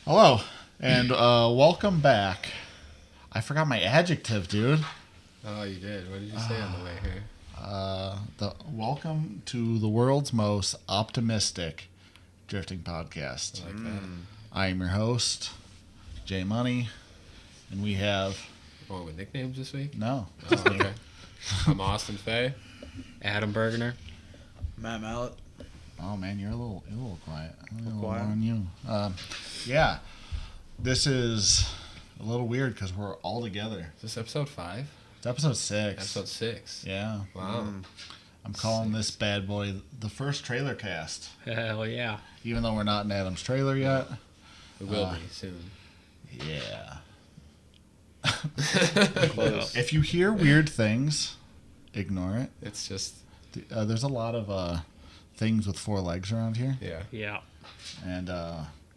Hello, and welcome back. I forgot my adjective, dude. Oh, you did. What did you say on the way here? Welcome to the world's most optimistic drifting podcast. I like that. I am your host, Jay Money, and we have Going with nicknames this week? no. Oh, okay. I'm Austin Fay. Adam Bergener. Matt Mallet. Oh man, you're a little quiet. A little quiet? more on you. Yeah, this is a little weird because we're all together. Is this episode 5? It's episode 6. Episode 6. Yeah, Wow. I'm calling this bad boy the first trailer cast. Hell yeah. Even though we're not in Adam's trailer yet. We will be soon. Yeah. Close. If you hear weird things, ignore it. It's just, There's a lot of things with 4 legs around here, yeah. Yeah. and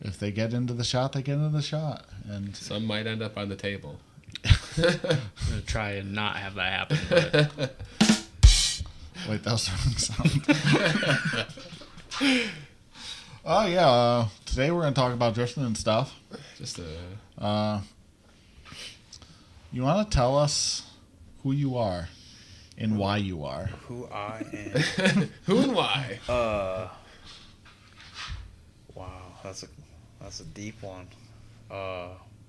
if they get into the shot, they get into the shot. And Some might end up on the table. I'm going to try and not have that happen. But wait, that was the wrong sound. Oh yeah. Today we're gonna talk about drifting and stuff. Just You want to tell us who you are and why you are? Who I who and why? am. Wow, that's a deep one.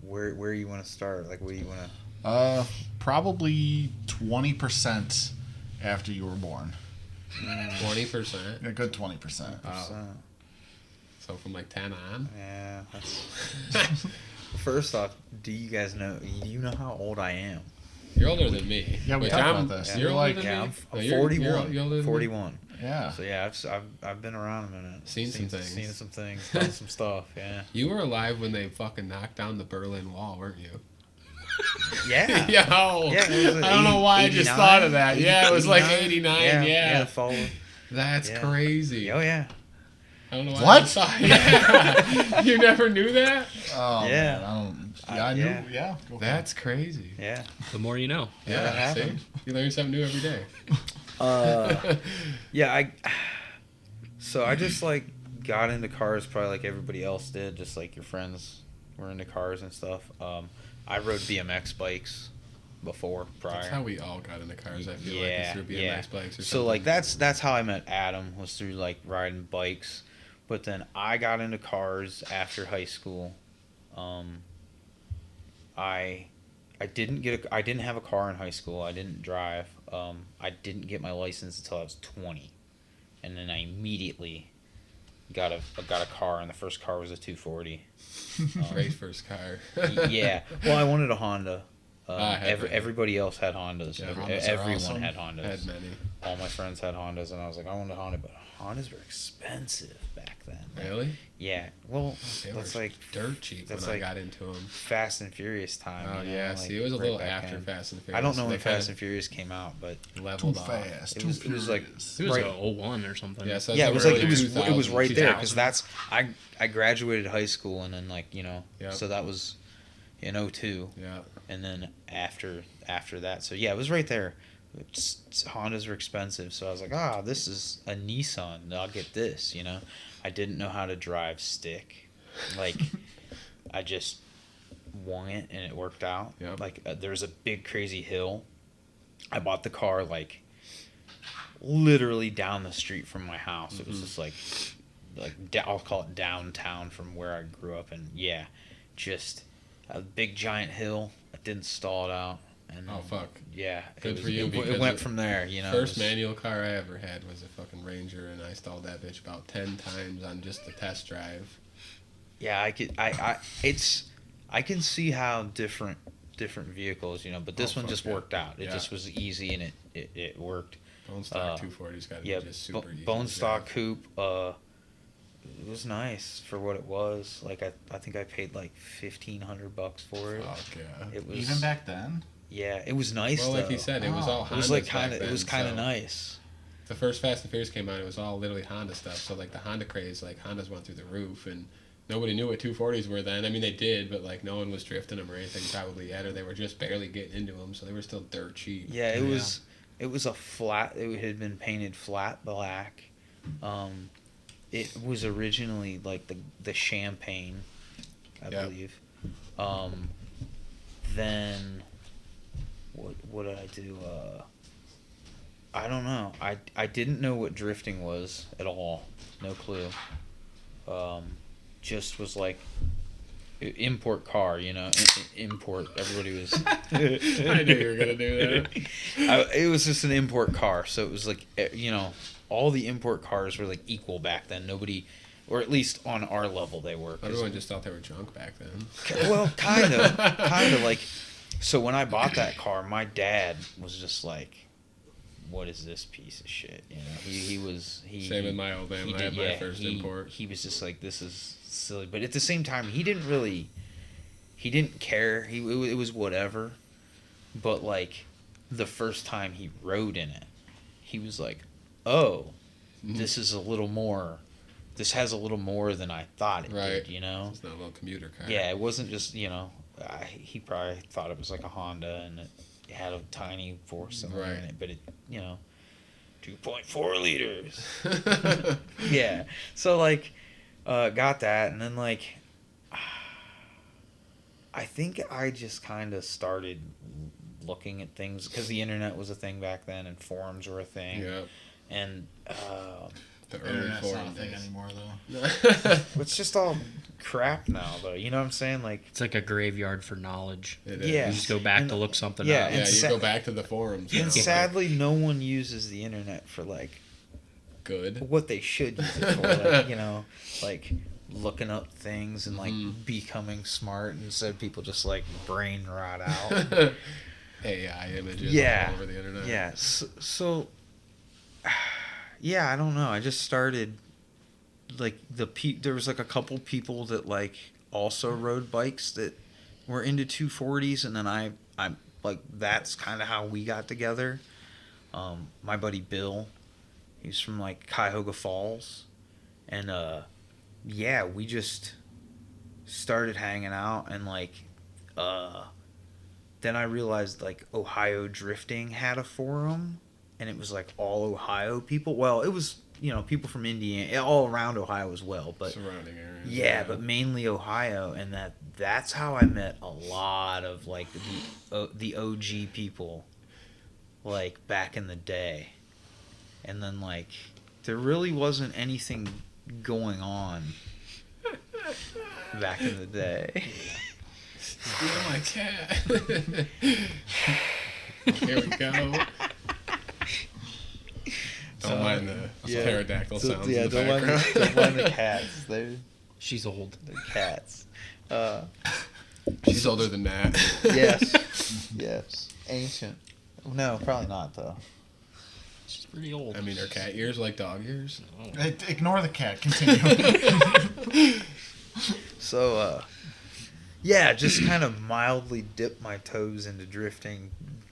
Where you want to start? Like, where you want to? Probably 20% after you were born. 20%. A good 20%. So from like 10 on? Yeah. That's... First off, do you guys know? You know how old I am? You're older than me. Yeah, we Wait, talked I'm- about this. Yeah. You're Like, older than Yeah, me? I'm No, you're 41. You're older than me? 41. Yeah. So yeah, I've been around a minute. Seen some things. Seen some things. Done some stuff. Yeah. You were alive when they fucking knocked down the Berlin Wall, weren't you? Yeah. Yo, Yeah, it was I don't know why I just 89? thought of that. Yeah, it was like 89? 89. Yeah. Yeah, Fall. that's Yeah. crazy. Oh yeah. I don't know why. What? I thought, yeah. You never knew that? Oh, Yeah. man, I don't. Yeah, I knew. Yeah. Yeah. Go for it. That's crazy. Yeah. the more you know. that Yeah, see? happened. You learn something new every day. Yeah, so I just like got into cars probably like everybody else did, just like your friends were into cars and stuff. I rode BMX bikes before prior. That's how we all got into cars. I feel like Yeah, it's through BMX yeah. bikes or So something. like that's how I met Adam, was through like riding bikes. But then I got into cars after high school. I didn't have a car in high school. I didn't drive. I didn't get my license until I was 20, and then I immediately got a car, and the first car was a 240. Great first car. Yeah. Well, I wanted a Honda. I had many. Everybody else had Hondas. Yeah, Hondas are Everyone awesome. had Hondas. Had many. All my friends had Hondas, and I was like, I want a Honda, but Hondas were expensive back then. Really? Yeah. Well, They that's were like dirt cheap when that's I like got into them. Fast and Furious time. Oh, you know, yeah. like, See, it was a right little back after then. Fast and Furious. I don't know so when they Fast kinda and Furious came out, but Too leveled off. fast. It Too was like- furious. It was Right. a 01 or something. Yeah, so yeah, it that's was like like early it was right there, 2000. because that's I graduated high school, and then like Yep. so that was in 02, Yeah. and then after that, so yeah, it was right there. Hondas were expensive, so I was like, this is a Nissan, I'll get this. I didn't know how to drive stick, like I just wung it and it worked out. Yep. Like there was a big crazy hill. I bought the car like literally down the street from my house. It was just like I'll call it downtown from where I grew up, and yeah, just a big giant hill. I didn't stall it out. And Oh, fuck. Yeah, Good for you, It because went from there. It First was- manual car I ever had was a fucking Ranger, and I stalled that bitch about 10 times on just the test drive. Yeah, I can see how different vehicles, but this Oh, one fuck just yeah. worked out. It Yeah. just was easy, and it worked. Bone stock 240's got to Yeah, be just super easy. bone to stock drive. coupe. It was nice for what it was. Like I think I paid like $1,500 for it. Fuck yeah. It was Even back then. Yeah, it was nice. Well, like though. you said, it was all Hondas It was like back it then, was kind of so nice. The first Fast and Furious came out, it was all literally Honda stuff. So, like, the Honda craze, like, Hondas went through the roof, and nobody knew what 240s were then. I mean, they did, but, like, no one was drifting them or anything probably yet, or they were just barely getting into them, so they were still dirt cheap. Yeah, it was a flat. It had been painted flat black. It was originally like the champagne I Yep. believe. Then what did I do? I don't know. I didn't know what drifting was at all. No clue. Just was like import car, you know, import. Everybody was. I knew you were gonna do that. It was just an import car, so it was like, you know, all the import cars were like equal back then. Nobody, or at least on our level, they were. 'Cause- Everyone just thought they were junk back then. well, kind of like. So when I bought that car, my dad was just like, "What is this piece of shit?" You know, he was Same with my old man. he When I had did- my yeah, first he- import. He was just like, "This is silly," but at the same time, he didn't care. It was whatever. But like, the first time he rode in it, he was like, "Oh, this is a little more. This has a little more than I thought it Right. did." You know? It's not a little commuter car. Yeah, it wasn't just, you know. He probably thought it was like a Honda, and it had a tiny 4-cylinder in Right. it, but it, you know, 2.4 liters. Yeah. So like, got that, and then like, I think I just kind of started looking at things because the internet was a thing back then, and forums were a thing, Yeah. and The early Internet's not a forum thing days. anymore, though. it's just all crap now, though. You know what I'm saying? Like, It's like a graveyard for knowledge. It is. Yeah. You just go back And- to look something yeah, up. Yeah, and you sa- go back to the forums. and now. sadly, no one uses the internet for like Good. what they should use it for. Like, you know, like looking up things and like Mhm. becoming smart instead of people just like brain rot out. AI images Yeah. all over the internet. Yeah. So yeah, I don't know. I just started like there was like a couple people that like also rode bikes that were into 240s, and then I like that's kind of how we got together. My buddy Bill, he's from like Cuyahoga Falls, and yeah, we just started hanging out, and like then I realized like Ohio Drifting had a forum, and it was like all Ohio people. Well, it was, you know, people from Indiana, all around Ohio as well, but Surrounding areas. yeah, but mainly Ohio, and that's how I met a lot of like the OG people, like back in the day, and then like there really wasn't anything going on back in the day. Steal my cat. Here we go. Don't mind the pterodactyl sounds in the background. don't mind the cats. They're She's old. cats. She's older than that. Yes. Ancient. No, probably not though. She's pretty old. I mean, are cat ears like dog ears? Oh. Ignore the cat. Continue. So, yeah, just kind of mildly dipped my toes into drifting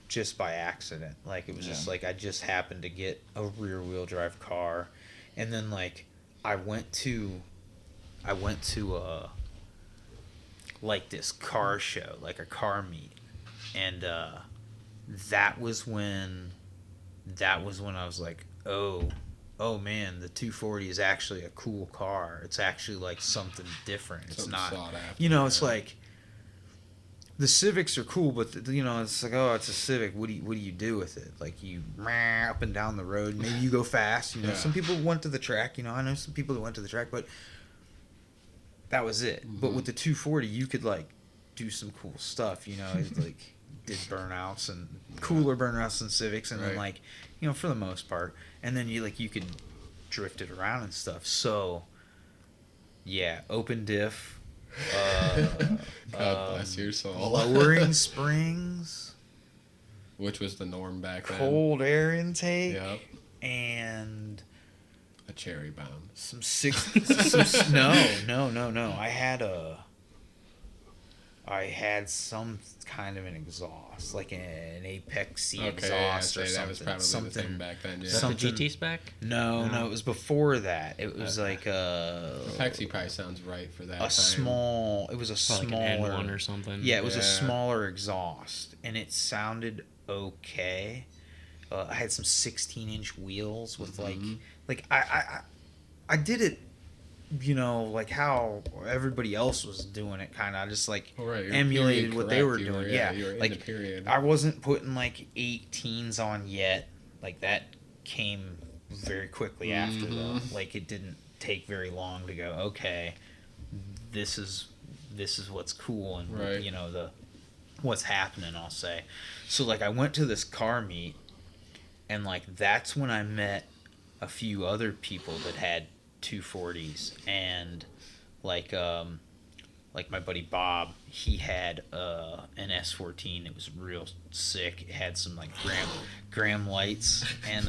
just by accident. Like, it was just Yeah. like I just happened to get a rear wheel drive car, and then like I went to like this car show, like a car meet, and that was when I was like, oh man, the 240 is actually a cool car. It's actually like something different. It's Something not, sought after, you know, it's yeah. like the Civics are cool, but you know, it's like, oh, it's a Civic. What do you do with it? Like, you up and down the road. Maybe you go fast. You know, Yeah. some people went to the track. You know, I know some people that went to the track, but that was it. But with the 240, you could like do some cool stuff. You know, it, like did burnouts and cooler burnouts than Civics, and then Right. like, you know, for the most part, and then you could drift it around and stuff. So yeah, open diff. God bless your soul. Lowering springs, Which was the norm back then. cold air intake, Yep. and A cherry bomb. some no. I had some kind of an exhaust, like an Apex C Okay, yeah, exhaust I'd or say that was something. probably the Something. thing back then. Yeah. Is that Something- the GT spec? No, it was before that. It was like The Pepsi probably sounds right for that a time. small. It was a Probably like smaller an N1 or something. Yeah, it was a Yeah. smaller exhaust, and it sounded okay. I had some 16-inch wheels with Mhm. like I did it like how everybody else was doing it, kind of. I just like Well, right, you're emulated period what they were correct. You doing. were- Yeah, you were in like the period. I wasn't putting like 18s on yet. Like that came very quickly after though. Like it didn't take very long to go. Okay, this is what's cool and Right. the what's happening. I'll say. So like I went to this car meet, and like that's when I met a few other people that had 240s, and like my buddy Bob, he had an S14. It was real sick. It had some like gram lights, and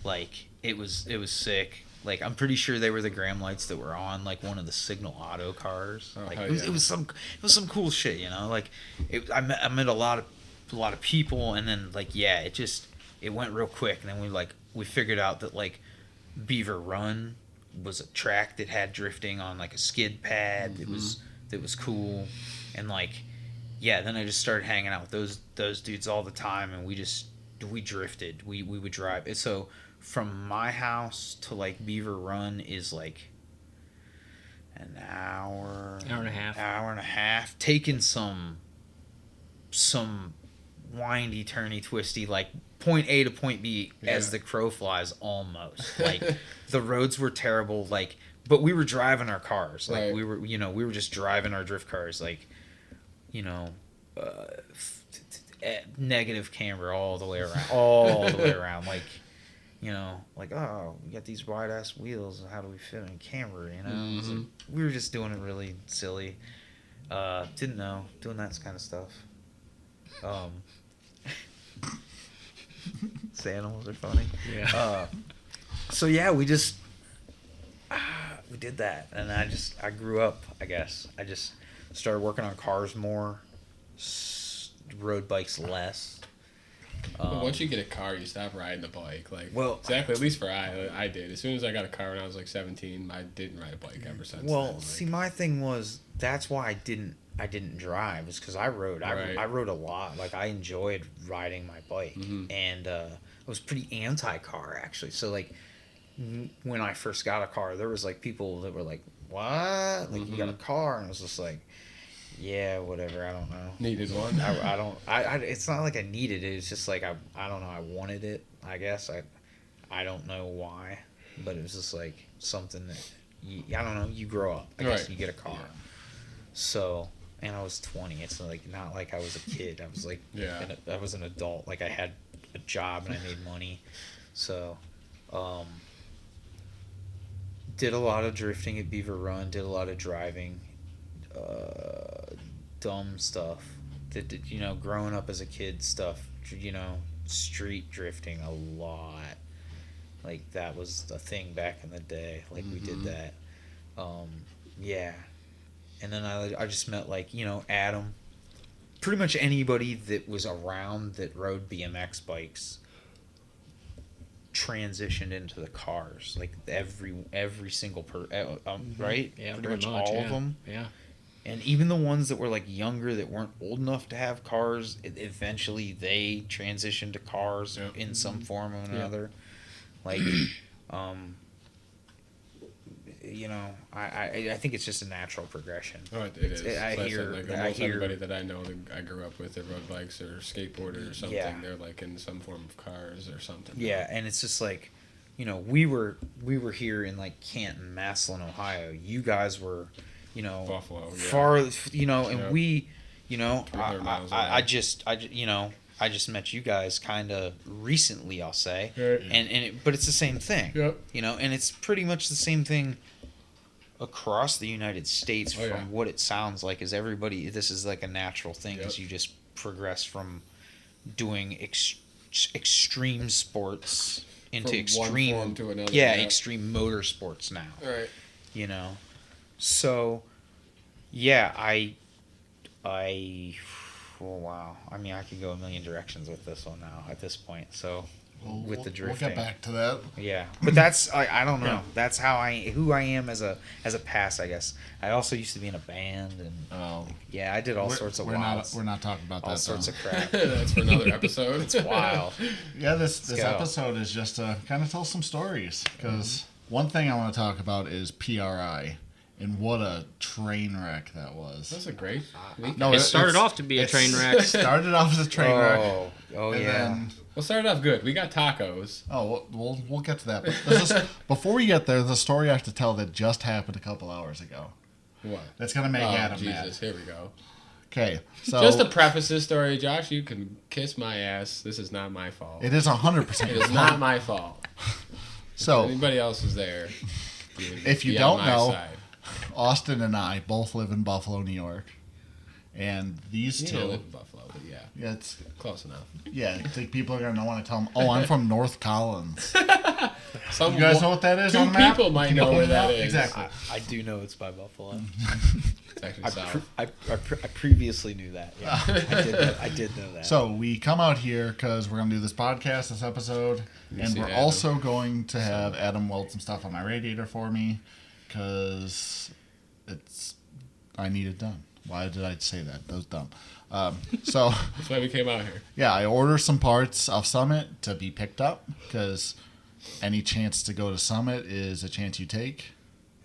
like it was sick. Like I'm pretty sure they were the gram lights that were on like one of the Signal Auto cars. Oh, Like hell it yeah. was some cool shit, Like I met a lot of people, and then like it went real quick, and then we figured out that like Beaver Run was a track that had drifting on like a skid pad that was cool, and like then I just started hanging out with those dudes all the time, and we drifted. We would drive it. So from my house to like Beaver Run is like an hour and a half, taking some windy, turny, twisty, like point A to point B as the crow flies almost. Like the roads were terrible, like, but we were driving our cars. Like Right. we were just driving our drift cars, like, negative camber all the way around, like, like, oh, we got these wide ass wheels, how do we fit in camber, So we were just doing it really silly. Didn't know, doing that kind of stuff. Say animals are funny. Yeah. So yeah, we just we did that, and I grew up. I guess I just started working on cars more, rode bikes less. Well, once you get a car, you stop riding the bike. Like, Well, exactly. At least for I did. As soon as I got a car when I was like 17, I didn't ride a bike ever since. Well, then. Like, see, my thing was that's why I didn't drive, is because I rode. Right. I rode a lot. Like I enjoyed riding my bike, and I was pretty anti-car actually. So like when I first got a car, there was like people that were like, "What? Like you got a car?" And I was just like, "Yeah, whatever. I don't know." Needed one. I don't. It's not like I needed it. It's just like I don't know. I wanted it. I guess I don't know why, but it was just like something that I don't know. You grow up. I guess Right. you get a car. Yeah. So, and I was 20. It's like not like I was a kid. I was like, I was an adult. Like I had a job and I made money. So, did a lot of drifting at Beaver Run. Did a lot of driving. Dumb stuff. Did growing up as a kid stuff. Street drifting a lot. Like that was a thing back in the day. Like we did that. Yeah. And then I just met like, Adam. Pretty much anybody that was around that rode BMX bikes transitioned into the cars. Like every single right? Yeah, pretty pretty much all yeah. of them. Yeah. And even the ones that were like younger that weren't old enough to have cars, eventually they transitioned to cars in some form or another. Like, I think it's just a natural progression. Oh, it is. I So hear- like I almost hear- everybody that I know that I grew up with that rode bikes or skateboarded or something, they're like in some form of cars or something. Yeah, and it's just like, we were here in like Canton, Massillon, Ohio. You guys were, Buffalo, yeah. far, and Yep. we, 300 miles I away. just met you guys kind of recently, I'll say, Right. but it's the same thing. Yep. And it's pretty much the same thing across the United States Oh, from yeah. what it sounds like. Is everybody? This is like a natural thing as you just progress from doing extreme sports into From one extreme form to another, yeah, yeah. extreme motorsports now. All right. So yeah, oh wow. I mean, I could go a million directions with this one now at this point. So with the drifting, We'll get back to that. yeah, but that's I don't know. Yeah. That's who I am as a past, I guess. I also used to be in a band, and yeah, I did all sorts of we're wilds, not talking about all that. sorts though. of crap. That's for another episode. It's wild. Yeah, this go. episode is just to kind of tell some stories because one thing I want to talk about is PRI. And what a train wreck that was. That's a great weekend. No, It started off to be a train wreck. It started off as a train wreck. Oh And yeah. then, We'll start off good. We got tacos. we'll get to that. But this is, before we get there, there's a story I have to tell that just happened a couple hours ago. What? That's going to make Adam mad. Jesus, here we go. Okay, so... Just to preface this story, Josh, you can kiss my ass. This is not my fault. It is 100% It your is not fault. my fault. So, Anybody else is there. if you be on don't my know, side. Austin and I both live in Buffalo, New York. And these You two... don't live in Buffalo, but yeah, Yeah, it's... close enough. Yeah, I think people are going to want to tell them, oh, I'm from North Collins. Some You guys know what that is two on the map? people might Can you know point where it that out? is. Exactly. I do know it's by Buffalo. It's actually south. I previously knew that. Yeah, I did know that. So we come out here because we're going to do this podcast, this episode, You and see we're Adam. also going to have Adam weld some stuff on my radiator for me because I need it done. Why did I say that? That was dumb. So That's why we came out here. yeah, I order some parts off Summit to be picked up because any chance to go to Summit is a chance you take.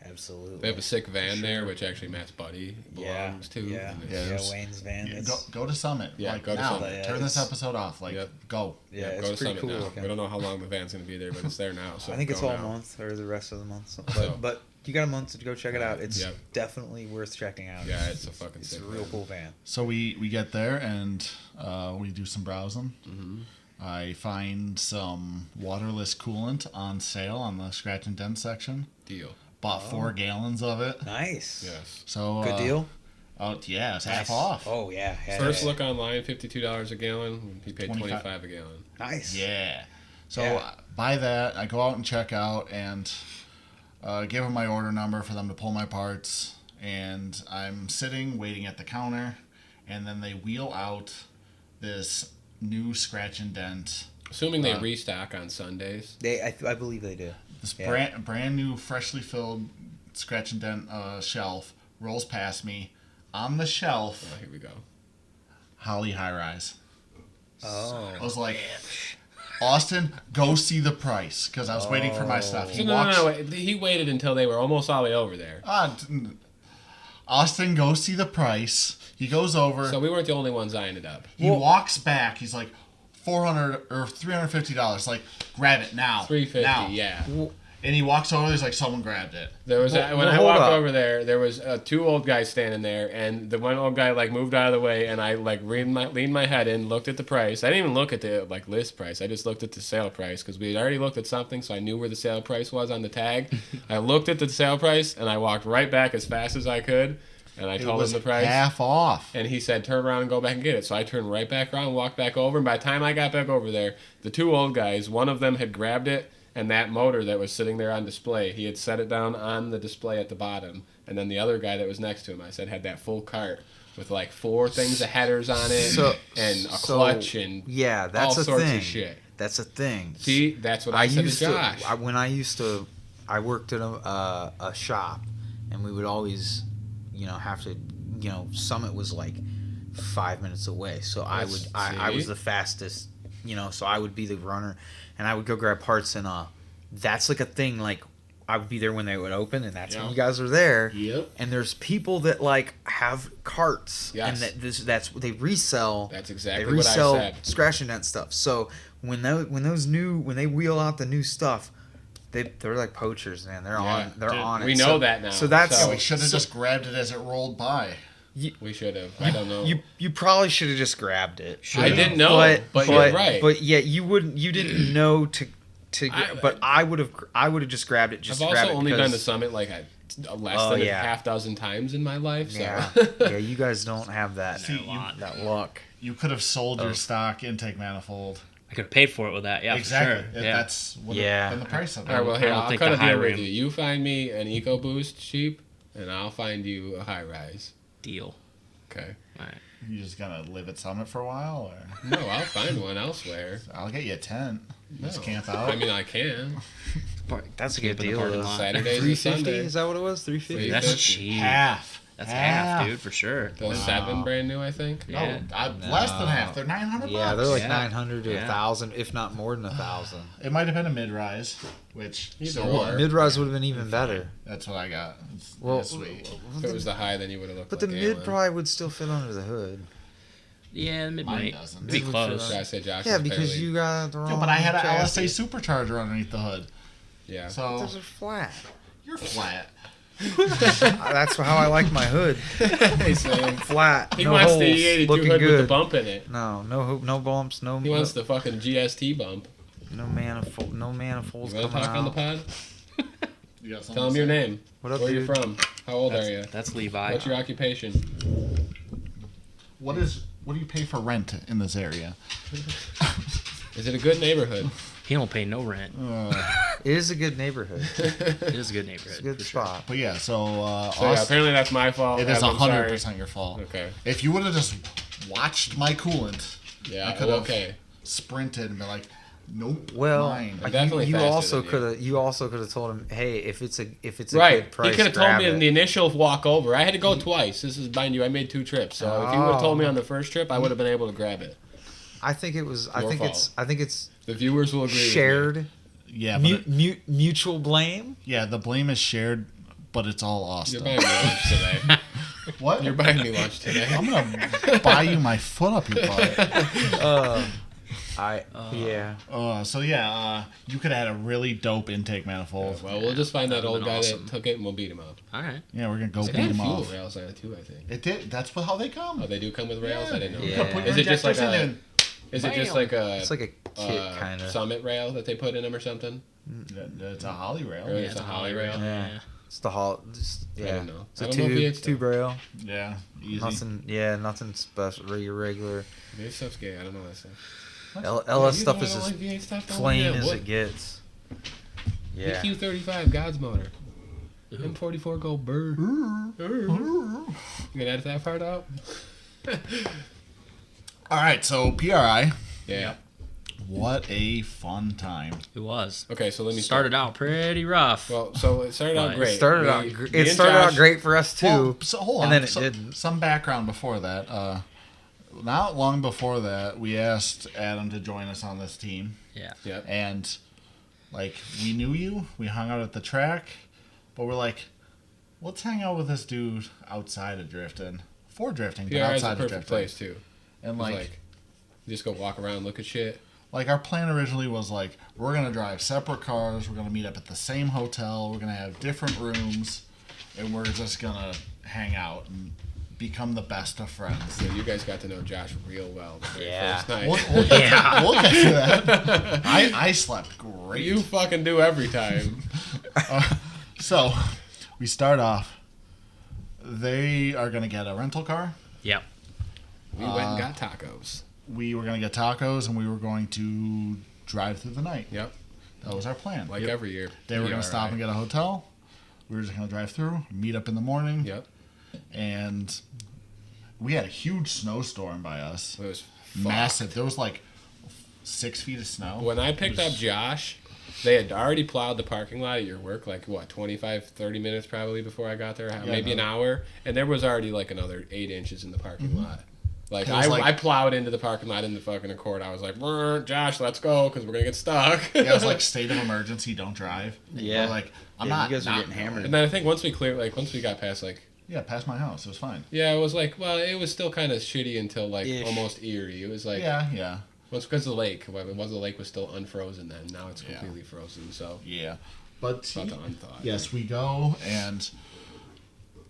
Absolutely. They have a sick van there, which actually Matt's buddy belongs to. Yeah, And Yeah, it's- there's- Wayne's van. Yeah, It's, go to Summit. Yeah, like go to now. Summit. Yeah, Turn this it's- episode off. Like Yep. go. yeah, go it's to pretty Summit cool now. looking. We don't know how long the van's going to be there, but it's there now. So I think it's go all now. month or the rest of the month. So, So- but you got a month to go check it out. It's Yep. definitely worth checking out. Yeah, it's a fucking It's sick a real van. cool van. So we get there and we do some browsing. Mm-hmm. I find some waterless coolant on sale on the scratch and dent section. Deal. Bought 4 gallons of it. Nice. Yes. So Good deal. Oh yeah, it's half Nice. off. Oh yeah. First yeah. look online, $52 a gallon. He paid 25. $25 a gallon. Nice. Yeah. So Yeah. buy that. I go out and check out and give them my order number for them to pull my parts. And I'm sitting waiting at the counter, and then they wheel out this new scratch and dent. Assuming they restock on Sundays. I believe they do. This Yeah. brand new, freshly filled scratch and dent shelf rolls past me. On the shelf, Oh, here we go. Holly High Rise. Oh. I was like, Austin, go see the price because I was waiting for my stuff. He So walks. no, wait. He waited until they were almost all the way over there. Austin, go see the price. He goes over. So we weren't the only ones eyeing it up. He walks back. He's like, $400 or $350. Like, grab it now. $350, now. yeah. And he walks over. He's like, someone grabbed it. There was Well, when I hold walked up. over there was 2 old guys standing there, and the one old guy like moved out of the way, and I like leaned my head in, looked at the price. I didn't even look at the like list price. I just looked at the sale price because we had already looked at something, so I knew where the sale price was on the tag. I looked at the sale price, and I walked right back as fast as I could, and I It told was him the price. half off. And he said, turn around and go back and get it. So I turned right back around, walked back over, and by the time I got back over there, the 2 old guys, one of them had grabbed it, and that motor that was sitting there on display, he had set it down on the display at the bottom. And then the other guy that was next to him, I said, had that full cart with like 4 things of headers on it, and a clutch, and yeah, that's all a sorts thing. of shit. That's a thing. See, that's what I said to Josh. I worked at a shop, and we would always, have to, Summit was like 5 minutes away, so I was See? the fastest, so I would be the runner, and I would go grab parts, and that's like a thing, like I would be there when they would open, and that's when Yeah. you guys are there. Yep. And there's people that like have carts, Yes. and that's what they resell. That's They exactly what I resell said. scratch and dent stuff. So when they wheel out the new stuff, they're like poachers, man. They're Yeah. on it. We know So- that now. So that's So- We should have just grabbed it as it rolled by. We should have. I don't know. you probably should have just grabbed it. I didn't know, but you're right. But yeah, you didn't know to. But I would have just grabbed it. I've also only been to Summit like less Oh, than yeah. a half dozen times in my life. So. Yeah, you guys don't have that See, that luck. You could have sold your stock intake manifold. I could have paid for it with that. Yeah, exactly. for sure. Yeah. That's what Yeah. been the price of it. All right, well, here, I don't I'll think cut the a deal high with rim- you. You find me an EcoBoost cheap, and I'll find you a high rise. Deal. Okay. All right. You just gonna live at Summit for a while, or No, I'll find one elsewhere. I'll get you a tent. Just No. camp out. I mean, I can. That's a Camp good in the deal. parking though. lot. Saturdays and 350. Sundays. Is that what it was? 350. That's 350. cheap. half. That's half, dude, for sure. Those 7 brand new, I think. Yeah. No, less than half. They're $900. Yeah, they're like Yeah. 900 to Yeah. 1,000, if not more than 1,000. It might have been a mid-rise, which Either so or. what? Mid-rise would have been even better. That's what I got. It's, Well, sweet. If it was the high, then you would have looked but like the Galen. mid probably would still fit under the hood. Yeah, mid Mine might doesn't. be Mid would close. fit I said Josh Yeah, is because barely- you got the wrong. Yeah, but I had an chassis. LSA supercharger underneath the hood. Yeah. So Those are flat. you're flat. That's how I like my hood. Hey, Sam. Flat. He no wants holes, the E82 looking hood good. with the bump in it. No bumps. No. He wants the fucking GST bump. No manifold. No manifolds You want to coming talk on the out. pod? You got something Tell him to your say? name. What up, Where you dude? from? How old are you? That's Levi. What's your occupation? What do you pay for rent in this area? Is it a good neighborhood? He don't pay no rent. It is a good neighborhood. It is a good It's neighborhood. a good for sure. spot. But yeah, so, So yeah, Austin, apparently that's my fault. it is I'm sorry. 100% your fault. Okay. If you would have just watched my coolant, Yeah. I could have Okay. sprinted and been like, nope, Well, mine. I'm definitely you faster also than you. could have. You also could have told him, hey, if it's a Right. good price, He could have told grab me it. in the initial walk over. I had to go twice. This is, mind you, I made 2 trips. So if you would have told me on the first trip, I would have been able to grab it. I think it was. I Your think fault. it's The viewers will agree. shared. Yeah, but Mutual blame. yeah, the blame is shared, but it's all With me. Austin. You're buying me lunch today. What? You're buying me lunch today. I'm gonna buy you my foot up your butt. Yeah. So yeah, you could have had a really dope intake manifold. Well, we'll just find that That'd old been guy awesome. that took it and we'll beat him up. All right. Yeah, we're gonna go It beat had him fuel off. rails on it too, I think. It did. That's how they come. Oh, they do come with rails? I didn't know. You Yeah. gotta put your Is it just like injectors in a- and- Is it just like a It's like a kit kind of. Summit rail that they put in them or something? It's a holly rail. Really? Yeah, It's a holly rail? Yeah. It's the hall. I Yeah. don't know. It's I a don't know if tube V8's tube rail. Yeah, easy. Nothing. Yeah. Nothing special. Regular. V8 stuff's gay. I don't know that stuff. LS You stuff know I is don't as like V8 stuff, don't plain like as what? it gets. Yeah. EQ35 God's motor. M44 go burr. You gonna edit that part out? All right, so PRI. Yeah. What a fun time. It was. Okay, so let me Started out pretty rough. Well, so it started out But- great. It started Me- out. me It and started out Josh- great for us too. Well, so hold on. and then it so- didn't. Some background before that. Not long before that, we asked Adam to join us on this team, Yeah. Yep. and like we knew you. We hung out at the track, but we're like, let's hang out with this dude outside of drifting, for drifting, but PRI is outside a of perfect drifting. place too. And It's like just go walk around, look at shit. Like our plan originally was like we're gonna drive separate cars, we're gonna meet up at the same hotel, we're gonna have different rooms, and we're just gonna hang out and become the best of friends. So you guys got to know Josh real well the very Yeah. first night. We'll get to that. I slept great. You fucking do every time. So we start off. They are gonna get a rental car. Yep. We went and got tacos. We were gonna get tacos, and we were going to drive through the night. Yep. That was our plan. Like every year. They were gonna stop and get a hotel. We were just gonna drive through, meet up in the morning. Yep. And we had a huge snowstorm by us. It was Massive. There was like 6 feet of snow. When I picked up Josh, they had already plowed the parking lot at your work, like, what, 25, 30 minutes probably before I got there? Maybe an hour. And there was already, like, another 8 inches in the parking lot. Like, It was like- I plowed into the parking lot in the fucking Accord. I was like, Josh, let's go, because we're going to get stuck. Yeah, it was like state of emergency, don't drive. Yeah. We're like, I'm Yeah, not. you guys are not getting going. hammered. And then I think once we got past, like, Yeah, past my house. It was fine. yeah, it was like, well, it was still kind of shitty until, like, Ish. almost eerie. It was like, Yeah. well, it's because of the lake. Well, the lake was still unfrozen then. Now it's Yeah. completely frozen, so Yeah. But it's about to unthaw. yes, we go, and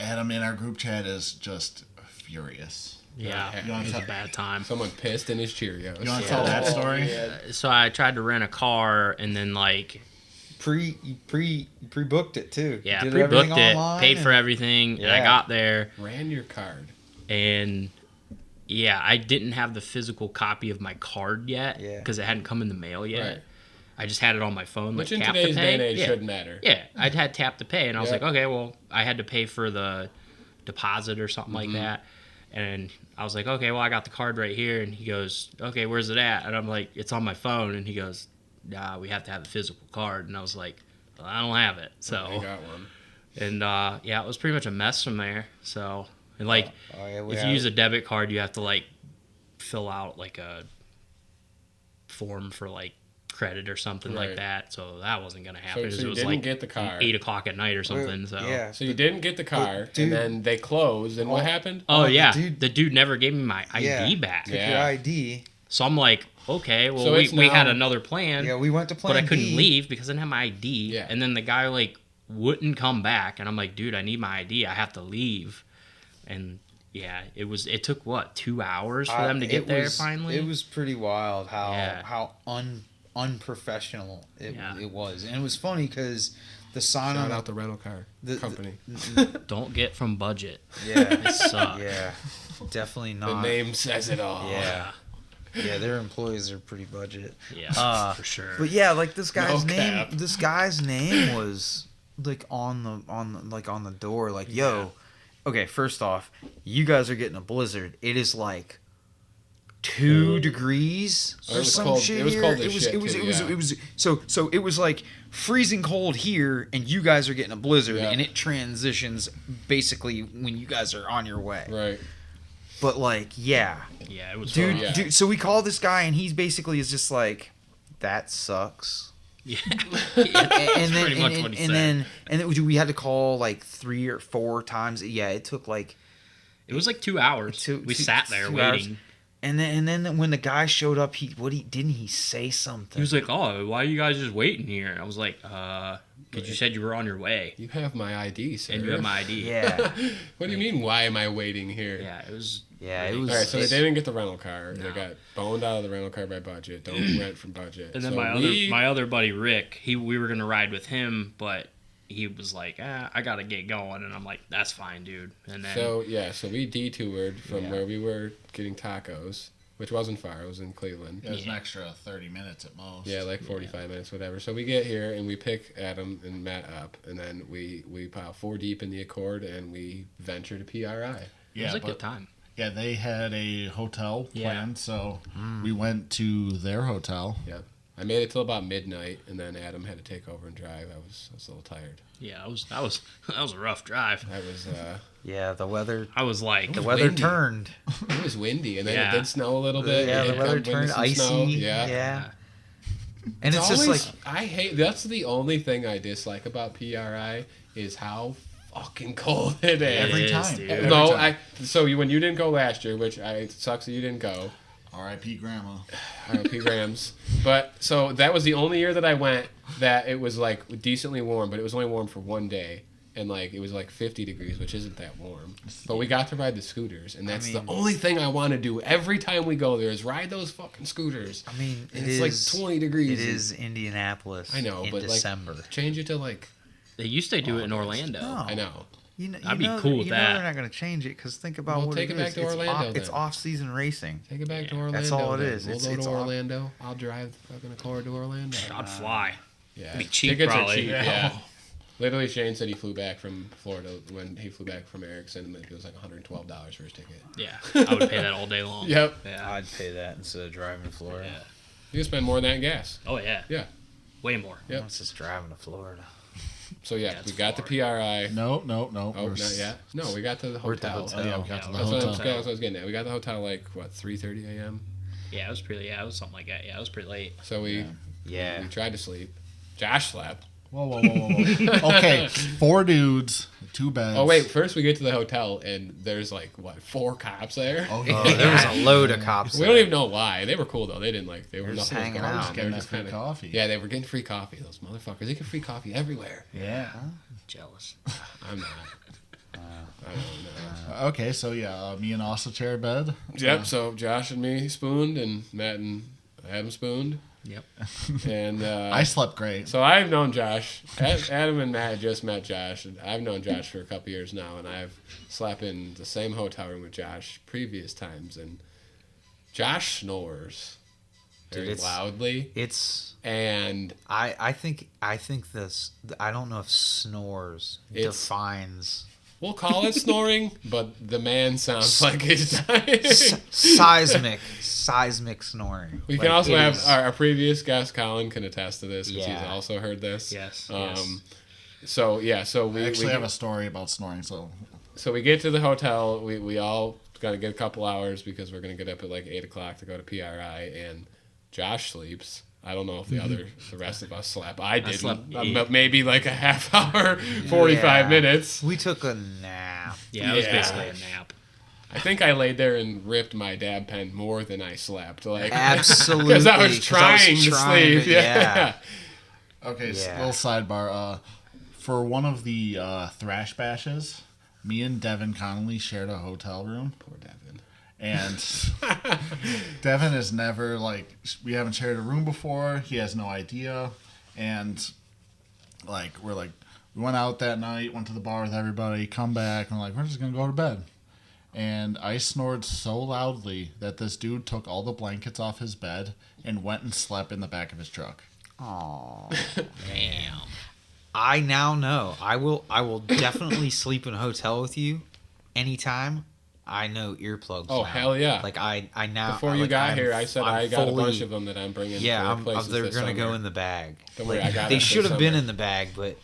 Adam in our group chat is just furious. Yeah. Yeah. You wanna It was a tell- bad time. Someone pissed in his Cheerios. You want to tell that story? So I tried to rent a car and then like Pre-booked it too. yeah, Did pre-booked everything it, online paid for and- everything, and I Yeah. got there Ran your card. and yeah, I didn't have the physical copy of my card yet Yeah. because it hadn't come in the mail yet. Right. I just had it on my phone, Which like in tap today's to day pay. and age yeah. shouldn't matter. Yeah, I'd had tap to pay, and I was Yeah. like, okay, well, I had to pay for the deposit or something Mm-hmm. like that. And I was like, okay, well, I got the card right here. And he goes, okay, where's it at? And I'm like, it's on my phone. And he goes, nah, we have to have the physical card. And I was like, well, I don't have it. I So got one. And yeah, it was pretty much a mess from there. So, and like, Oh, yeah, if you use a debit card, you have to like fill out like a form for like credit or something Right. like that. So that wasn't gonna happen. So 'cause you it was didn't like get the car. 8 o'clock at night or something. So Yeah. So you didn't get the car, dude. and then they closed, and what happened? Oh the yeah, dude- the dude never gave me my ID Yeah. back. Took Yeah. your ID. So I'm like, okay, well So we it's had now- another plan, Yeah, we went to plan but I couldn't B. leave because I didn't have my ID. Yeah. And then the guy like wouldn't come back, and I'm like, dude, I need my ID. I have to leave. And yeah, it took what 2 hours for them to get It there was- finally. It was pretty wild how Yeah. unprofessional it Yeah. was, and it was funny because the sign Shout on out the rental car company. Don't get from budget. yeah, It sucked. yeah, definitely The not. name says it all. Yeah, yeah, their employees are pretty budget. Yeah, for sure. But yeah, like this guy's No name. cap. This guy's name was like on the door. Like, yo, okay. First off, you guys are getting a blizzard. It is like 2 degrees Oh, or it was some cold- shit it was here. cold It as was shit, it was too, it was yeah. it was so it was like freezing cold here, and you guys are getting a blizzard, Yeah. and it transitions basically when you guys are on your way. Right. But like, yeah, yeah, it was dude, rough. Yeah. dude. So we call this guy, and he's basically is just like, that sucks. Yeah. And then pretty much what he and said. then we had to call like 3 or 4 times. Yeah, it took like It was like 2 hours. We sat there 2 hours. waiting. And then when the guy showed up, didn't he say something? He was like, "Oh, why are you guys just waiting here?" And I was like, because you said you were on your way You have my ID, sir. and you have my ID." yeah, What do you mean? Why am I waiting here? Yeah, it was. yeah, it was. All right, so they it's- didn't get the rental car. They No. got boned out of the rental car by budget. Don't rent from budget. And then So my other buddy Rick, we were gonna ride with him, but he was like, I gotta get going, and I'm like, that's fine, dude. And then So we detoured from Yeah. where we were getting tacos, which wasn't far. It was in Cleveland. It was an Yeah. extra 30 minutes at most. Yeah, like 45 minutes, whatever. So we get here and we pick Adam and Matt up, and then we pile 4 deep in the Accord and we venture to PRI. it Yeah, was a but good time. yeah, they had a hotel Yeah. planned, so we went to their hotel. Yep. I made it till about midnight, and then Adam had to take over and drive. I was a little tired. Yeah, that was a rough drive. I was yeah, the weather I was like, the weather windy. turned. it was windy, and then Yeah. it did snow a little bit. Yeah, It the did weather come turned with some icy. snow. Yeah. And it's just always, like, I hate. That's the only thing I dislike about PRI is how fucking cold it is. Every is, time. dude. Every No, time. when you didn't go last year, which it sucks that you didn't go. R.I.P. Grandma. RP Grams. But so that was the only year that I went that it was like decently warm, but it was only warm for one day. And like it was like 50 degrees, which isn't that warm. But we got to ride the scooters, and that's the only thing I want to do every time we go there is ride those fucking scooters. I mean, And it it's is like 20 degrees. It is Indianapolis. I know, in but like December. change it to like they used to do it in Orlando. No. I know. I'd be cool with that. They're not going to change it because think about Well, what take it back is. to It's Orlando It's then. off-season racing. Take it back to Yeah, Orlando. that's all it then. is. We'll It's go to off- Orlando. I'll drive the fucking Accord to Orlando. I'd fly. Yeah, Be cheap, tickets probably. are cheap. Yeah. Yeah. Literally, Shane said he flew back from Florida when he flew back from Erickson, and it was like $112 for his ticket. Yeah, I would pay that all day long. Yep. Yeah. I'd pay that instead of driving to Florida. Yeah. You can spend more than that in gas. Oh yeah. Yeah. Way more. Yep. Once it's driving to Florida. So yeah, That's we got far. the PRI. No. Oh, not yet. No, we got to the We're at the hotel. Oh, yeah, hotel. we got to the That's what hotel. I was getting at. We got to the hotel like what 3:30 a.m. Yeah, it was pretty. Yeah, it was something like that. Yeah, it was pretty late. So we Yeah. tried to sleep. Josh slept. Whoa. Okay, 4 dudes, 2 beds. Oh wait, first we get to the hotel and there's like what 4 cops there. Oh, Oh, there was a load of cops. We there. don't even know why. They were cool though. They didn't like. They were They're just nothing was hanging going out. on. Just They were getting that just free kinda- coffee. Yeah, they were getting free coffee. Those motherfuckers. They get free coffee everywhere. Yeah. Jealous. I'm not. I don't know. Okay, so yeah, me and Austin share a bed. Yep. So Josh and me spooned, and Matt and Adam spooned, Yep. and I slept great. so I've known Josh. Adam and Matt just met Josh, and I've known Josh for a couple years now, and I've slept in the same hotel room with Josh previous times, and Josh snores very Dude, loudly, It's. and I think this. I don't know if snores It's- defines we'll call it snoring, but the man sounds like he's dying. seismic snoring. We Like, can also it have is- our previous guest, Colin, can attest to this because he's Yeah. also heard this. Yes. Um, So yeah, so I we actually have a story about snoring. So we get to the hotel. We all got to get a couple hours because we're gonna get up at like 8 o'clock to go to PRI, and Josh sleeps. I don't know if the rest of us slept. I didn't. slept Maybe like a half hour, 45 minutes. We took a nap. Yeah, it was Yeah. basically a nap. I think I laid there and ripped my dab pen more than I slept. Like Absolutely. because I was trying to sleep. Yeah. Okay, Yeah. little sidebar. For one of the thrash bashes, me and Devin Connolly shared a hotel room. Poor Devin. And Devin has never, we haven't shared a room before. He has no idea. And, we went out that night, went to the bar with everybody, come back, and we're just going to go to bed. And I snored so loudly that this dude took all the blankets off his bed and went and slept in the back of his truck. Oh, Damn. I now know. I will definitely sleep in a hotel with you anytime. I know earplugs. Oh now. hell yeah! I now. Before you got here, I said I got a bunch of them that I'm bringing. Yeah, for places they're this gonna summer. go in the bag. Don't worry, I got They us should this have been summer. in the bag, but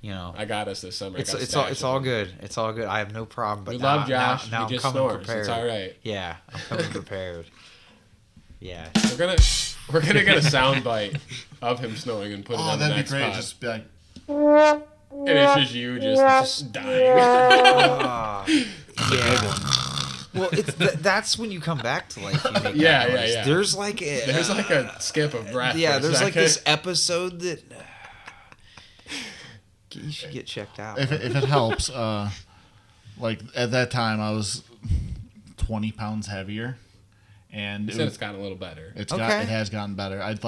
I got us this summer. it's all good. It's all good. I have no problem. But We now, love Josh. Now he I'm just coming snores. prepared. It's all right. Yeah, I'm coming prepared. Yeah. We're gonna get a sound bite of him snoring and put it Oh, on the that'd be next great. pod. Just be like, And it's just you just dying. Ah, yeah. Well, that's when you come back to life. You make that Yeah, noise. yeah. There's like a There's like a skip of breath. yeah. for a There's like second. this episode that you should get checked out. if it helps, at that time I was 20 pounds heavier. And You said it's gotten a little better. it has gotten better. I'd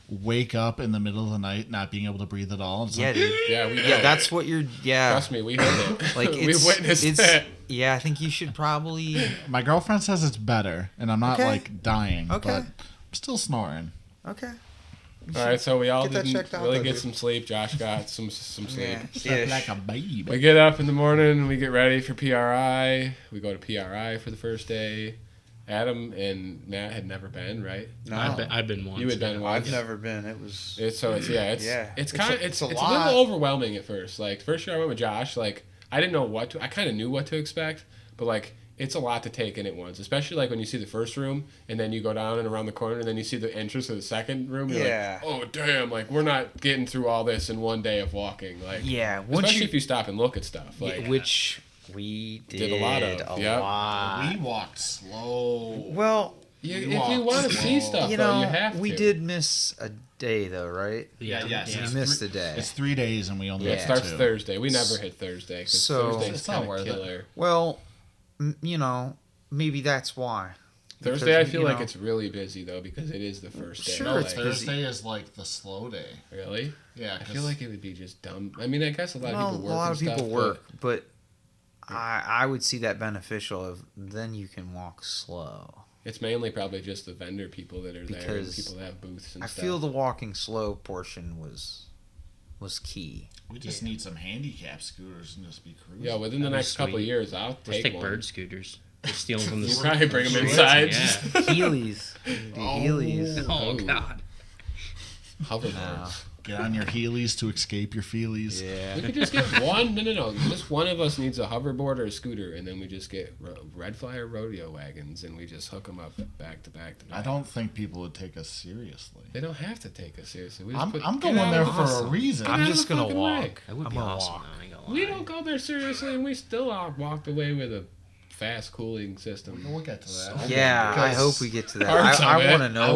wake up in the middle of the night not being able to breathe at all. It's Yeah, like, dude. Yeah, we know. Yeah, that's what you're. Yeah, Trust me, we heard it. like we it's, witnessed it's, it. Yeah, I think you should probably. my girlfriend says it's better, and I'm not Okay. dying, Okay. but I'm still snoring. Okay. All right, so we all Get that didn't checked out, really though, get dude. some sleep. Josh got some sleep. Yeah. Slept like a baby. We get up in the morning and we get ready for PRI. We go to PRI for the first day. Adam and Matt had never been, right? No, I've been once. You had been once. I've never been. It was. It's It's kind of a- it's it's a a lot. little overwhelming at first. Like the first year I went with Josh, I didn't know what to. I kind of knew what to expect, but it's a lot to take in at once. Especially when you see the first room and then you go down and around the corner and then you see the entrance to the second room. You're Yeah. like, oh damn! We're not getting through all this in one day of walking. Yeah, once especially you- if you stop and look at stuff. which we Did a lot of, a yep. lot. We walked slow. Well, if You you walk want to see slow. stuff, you though, know, you have to. we did miss a day though, right? Yeah, yes. You It's missed a day. It's 3 days, and we only Yeah, did it starts 2. Thursday. We never hit Thursday because So- Thursday's It's not kind of worth it. killer. Well, maybe that's why. Thursday, I Because, feel you like know- it's really busy though because it is the first day. Sure, No, it's Thursday is the slow day. Really? Yeah, I feel like it would be just dumb. I mean, I guess a lot of people work. a lot and of people stuff, work, but I would see that beneficial of then you can walk slow. but it's mainly probably just the vendor people that are there and Because people that have booths and I stuff. feel the walking slow portion was key. we just need some handicap scooters and just be cruising. Yeah, within the That'd be next couple of sweet. years, I'll Let's take take one. bird scooters. Just steal them from the You store. probably bring them Streets, inside. Yeah. Heelys. Heelys. Oh Ooh. God. Hoverboards. Get on your heelys to escape your feelies. Yeah. We could just get one. No. Just one of us needs a hoverboard or a scooter, and then we just get Red Flyer rodeo wagons, and we just hook them up back to back to back. I don't think people would take us seriously. They don't have to take us seriously. We just I'm get going out there of the for a hustle. reason. Get I'm out of just the gonna fucking walk. way. That would I'm be gonna awesome. walk. though, I ain't gonna We lie. don't go there seriously, and we still walked away with a fast cooling system. We'll get to that. Yeah, I Because hope we get to that. Parts of I it. want to know I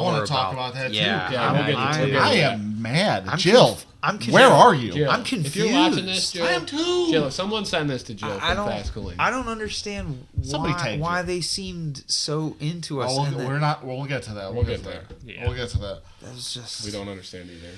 want more to talk about that Yeah, too. Yeah, we'll get to- we'll get to I that. am mad. I'm Jill, I'm where confused. are you? Jill, I'm If you're watching this, confused. Jill, I am too. Jill, someone send this to Jill I from don't. fast cooling. I don't understand Somebody why, tagged why you. they seemed so into us. Oh, and we're not. We'll get to that. We'll get there. there. We'll get to that. that was just. We don't understand either.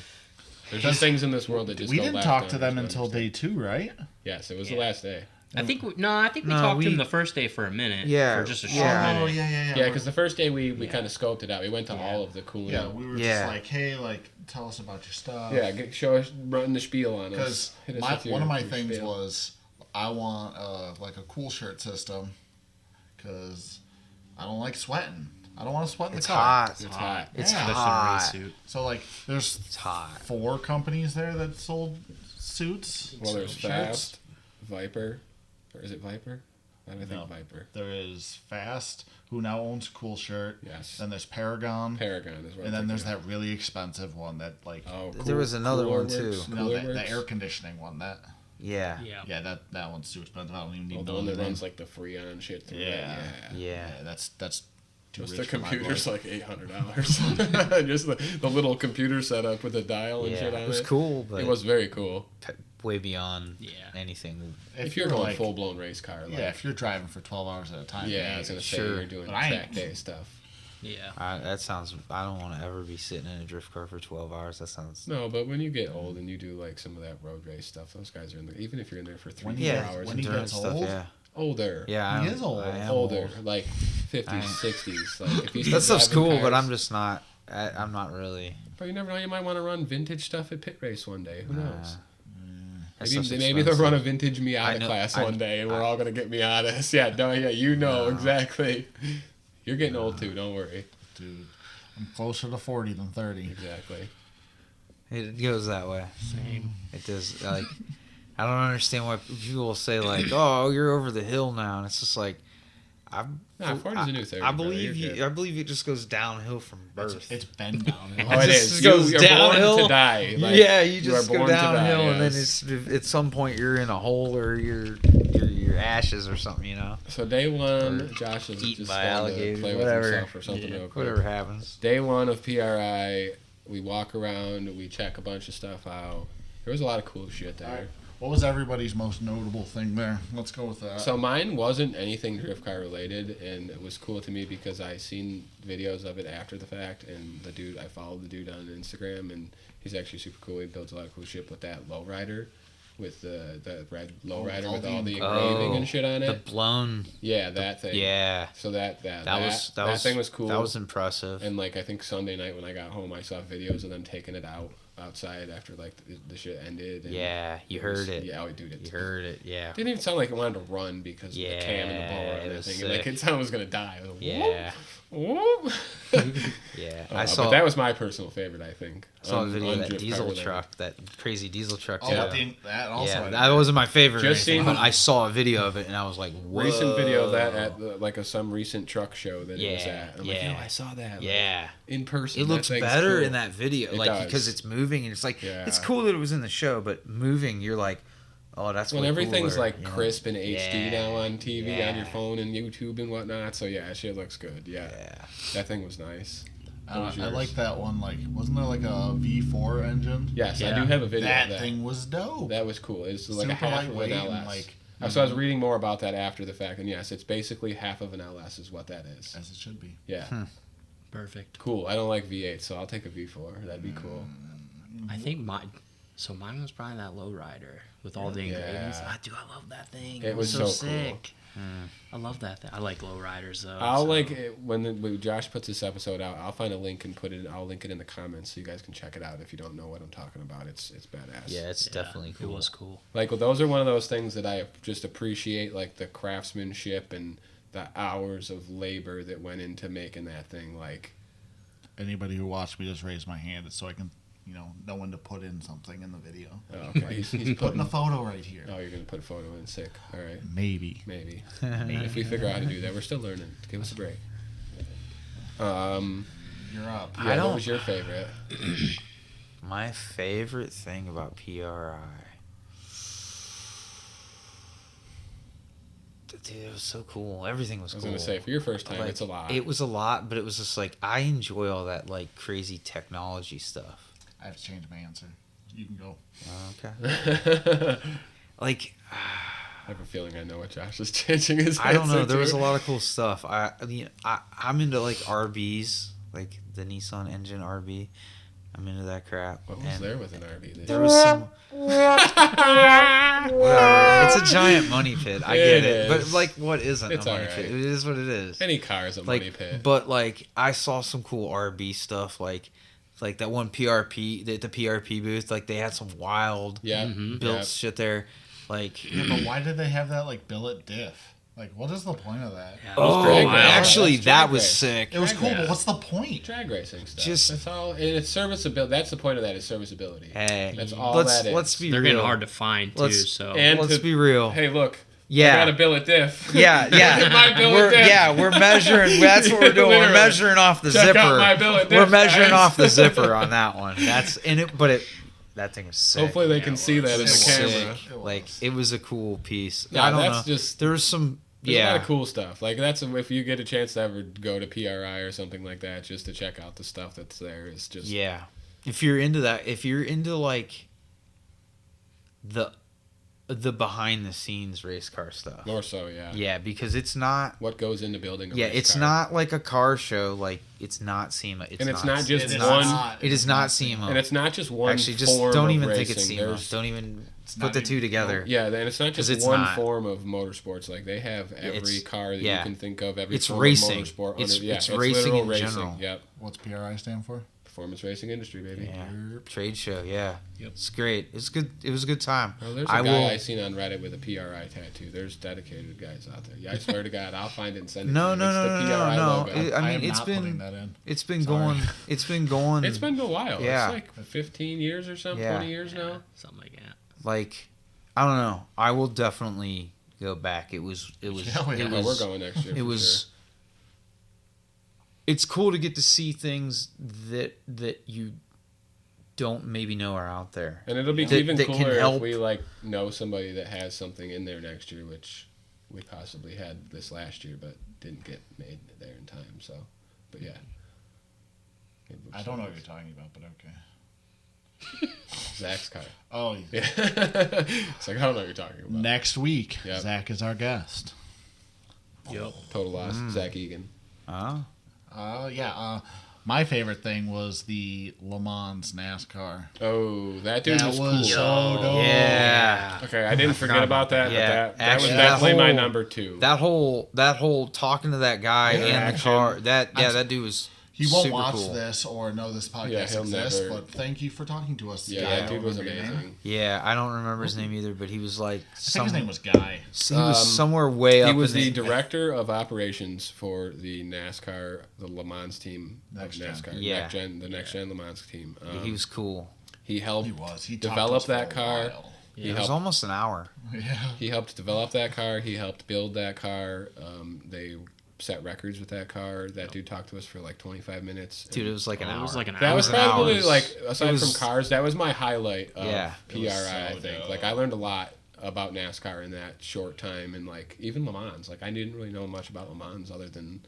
There's just things in this world that just We go didn't left talk on to us, them we until understand. day 2, right? Yes, it was the Yeah. last day. I think we No, talked to him we- the first day for a minute. Yeah, For just a short yeah. minute. Yeah, because the first day we kind of scoped it out. We went to all of the cooling. Yeah, we were Yeah. just like, hey, tell us about your stuff. Yeah, show us, run the spiel on Because us. Hit us with your- one of my your things spiel. was I want a cool shirt system because I don't like sweating. I don't want to sweat in It's the car. hot. It's hot. It's Yeah. Especially in a hot. race suit. So there's It's hot. 4 companies there that sold suits. Well, there's shirts. Fast, Viper, or is it Viper? I don't think No. Viper. There is Fast, who now owns Cool Shirt. Yes. Then there's Paragon. Paragon is what. And I'm then there's thinking that really expensive one that like of. Oh, There was another Cooler one, too. Works? no, Cooler the Works? air conditioning one. That Yeah. Yeah. that one's too expensive. I don't even need Oh, to the know one that the name. runs like the Freon shit through it. Yeah. Yeah. Yeah. That's too Just rich the for my computer's blood. like $800. Just the little computer setup with the dial and Yeah. shit on it. It was cool, but It was very cool. way beyond Yeah. anything. If you're going full blown race car, like, yeah, if you're driving for 12 hours at a time. yeah, I was gonna say Sure. you're doing But I track ain't- day stuff. Yeah. That sounds. I don't want to ever be sitting in a drift car for 12 hours. That sounds. No, but when you get old and you do like some of that road race stuff, those guys are in there. Even if you're in there for 3 When 4 he Yeah, hours, when he endurance gets stuff. old, Yeah. older, Yeah. He I is old. I am older, old. like 50s, 60s. Like if he's That stuff's driving cool, but cars- I'm just not. I'm not really. But you never know. You might want to run vintage stuff at pit race one day. Who knows? That Maybe, stuff's maybe they'll expensive. run a vintage I Miata know- class I- one day, and we're I- all gonna get Miatas. Yeah, no, yeah, you know No. exactly. You're getting old too. Don't worry. dude, I'm closer to 40 than 30. Exactly. It goes that way. Same. It does. Like, I don't understand why people will say like, "Oh, you're over the hill now," and it's just like, Nah, 40's a new 30, I brother. believe You're you. good. I believe it just goes downhill from birth. It's been downhill. Oh, it just is. goes You're downhill. born to die. Like, yeah, you just are go born to die, downhill, and then yes. it's at some point you're in a hole or you're ashes or something. You know, So day one, Or Josh is eaten just by going to alligators, play whatever. with himself or something Yeah, real quick. whatever happens. Day one of PRI, we walk around, we check a bunch of stuff out. There was a lot of cool shit there. All right. What was everybody's most notable thing there? Let's go with that. So mine wasn't anything drift car related, and it was cool to me because I seen videos of it after the fact, and I followed the dude on Instagram, and he's actually super cool. He builds a lot of cool shit with that lowrider, with the red lowrider with all the engraving and shit on The it. blown. Yeah, that thing. Yeah, So that that thing was cool. That was impressive. And like I think Sunday night when I got home, I saw videos of them taking it outside after like the shit ended. And Yeah, you heard it. Yeah, dude, You heard it. Yeah. didn't even sound like it wanted to run because of the cam and the Yeah, blower it and was everything. Like sick. it sounded was gonna die. I was like, Yeah. whoop, whoop. Yeah. But that was my personal favorite. I think. I saw a video of that drift car diesel related. truck, that crazy diesel truck. Oh, Yeah, that also. yeah, had that wasn't my favorite. Just or anything, seen- but I saw a video of it and I was like, whoa. Recent video of that at some recent truck show that it was Yeah, at. I'm like, yeah. yo, I saw that. Like, Yeah, in person. it that looks thing's better cool. in that video, It like does. because it's moving and it's like Yeah. it's cool that it was in the show, but moving, you're like, oh, that's When way everything's cooler, like you know? crisp and HD Yeah, now on TV, on yeah. your phone and YouTube and whatnot. So yeah, shit looks good. Yeah, Yeah. that thing was nice. What was I yours? like that one. Like, wasn't there like a V4 engine? Yes, I Yeah. do have a video That of that. thing was dope. That was cool. It's like a Super half of an lightweight and, LS. like, So I was reading more about that after the fact, and yes, it's basically half of an LS is what that is. as it should be. Yeah, Perfect. cool. I don't like V8, so I'll take a V4. That'd be cool. I think mine was probably that lowrider with all the Yeah. engravings. I love that thing. It was so cool. sick. I love that thing. I like lowriders though. I'll so- like it, when Josh puts this episode out. I'll find a link and put it. I'll link it in the comments so you guys can check it out if you don't know what I'm talking about. It's badass. Yeah, it's Yeah, definitely cool. It was cool. Like, well, those are one of those things that I just appreciate, like the craftsmanship and the hours of labor that went into making that thing. Like, Anybody who watched me just raise my hand so I can, know when to put in something in the video. oh, okay, he's Putting putting. a photo right here. Oh, you're gonna put a photo in. Sick. All right, Maybe. maybe. If we figure out how to do that, we're still learning. Give us a break. Yeah, You're up. I what don't- was your favorite? My favorite thing about PRI. Dude, it was so cool. Everything was I was cool. gonna say for your first time, Like, it's a lot. It was a lot, but it was just like I enjoy all that like crazy technology stuff. I have to change my answer. You can go. Okay. Like I have a feeling I know what Josh is changing his. I don't know. answer There was to. a lot of cool stuff. I'm into like RBs, like the Nissan engine RB. I'm into that crap. What was And there with an RV? This There was some. Whatever. It's a giant money pit. I It get it. But is. like, what isn't It's a money alright. pit? It is what it is. Any car is a Like, money pit. but like, I saw some cool RB stuff. Like that one PRP, the PRP booth. Like they had some wild Yeah, Mhm. built yeah. shit there. Like Yeah, but why did they have that like billet diff? Like, what is the point of that? Yeah, Oh, drag wow. race. actually, That's that drag was race. sick. It was Drag cool, race. but what's the point? Drag racing stuff. Just- that's all. And it's serviceability. That's the point of that is serviceability. Hey, That's all let's that is. let's be They're real. getting hard to find too. Let's- So And let's to- be real. Hey, look. Yeah. I got a bill at diff. Yeah, yeah. My bill at diff. We're measuring. That's what we're doing. We're Literally. measuring off the Check zipper. out my bill at We're diff, measuring guys. off the zipper on that one. That's in it, but that thing was sick. Hopefully they can see that in It the was camera. sick. Like it was a cool piece. No, I don't that's know. just- There was some. There's a lot Yeah. of cool stuff. Like that's if you get a chance to ever go to PRI or something like that, just to check out the stuff that's there. It's just Yeah. If you're into that, if you're into like the behind the scenes race car stuff. more so. Yeah. Yeah, because it's not. What goes into building a Yeah, race it's car. not like a car show. Like it's not SEMA. It's And it's not just It is one- not. It is not SEMA. And it's not just one Actually, just form don't of even racing. think it's SEMA. There's- Don't even It's put not the even- two together. Yeah, and it's not 'Cause just it's one not. form of motorsports. Like they have every It's- car that yeah. you can think of. Every It's form racing. of motorsport. It's- under, yeah, it's it's racing literal in racing. general. Yep. What's PRI stand for? Performance racing industry, baby. Yeah. Yep. Trade show. Yeah. Yep. It's great. It's good. It was a good time. Well, there's a I guy will. I seen on Reddit with a PRI tattoo. There's dedicated guys out there. Yeah, I swear to God, I'll find it and send it. No, to no, you. It's no, the no, PRI no, logo. no. I mean, am it's not been putting that in. it's been Sorry. going. It's been going. It's been a while. Yeah. It's like 15 years or something. Yeah. 20 years now. something like that. like, I don't know. I will definitely go back. It was. Yeah, we It are. Well, was. we're going next year. It for was. Sure. It's cool to get to see things that you don't maybe know are out there. And it'll be that- even that can cooler if help. we like know somebody that has something in there next year, which we possibly had this last year, but didn't get made there in time. So, but yeah. Maybe we'll I don't know what see. you're talking about, but okay. Zach's car. Oh, Yeah. It's like I don't know what you're talking about. next week, Yep. Zach is our guest. Yep. Total loss. Zach Egan. Oh. Yeah. My favorite thing was the Le Mans NASCAR. Oh, that dude That was was cool. so dope. Yeah. Okay, I didn't forget about that. Yeah, But that actually, was that definitely my whole- number two. That whole talking to that guy Yeah, in the action. car. That I'm- that dude was. He won't super watch cool. this or know this podcast Yeah, he'll exists, never- but thank you for talking to us. Yeah, Guy, I that dude don't was remember your name. amazing. Yeah, I don't remember his name either, but he was like I think his name was Guy. he was somewhere way up. He was in the director of operations for the NASCAR, the Le Mans team Next of gen. NASCAR. Yeah. The next gen Le Mans team. He was cool. He helped He was. He develop talked to us that for a car. while. He It was helped. almost an hour. Yeah. He helped develop that car. He helped build that car. They set records with that car. That dude talked to us for like 25 minutes. Dude, it was like an Oh, hour. it was like an That hour. was an hour. probably It was- like aside it was- from cars, that was my highlight of Yeah. It was PRI. I so think dope. like I learned a lot about NASCAR in that short time, and like even Le Mans. Like I didn't really know much about Le Mans other than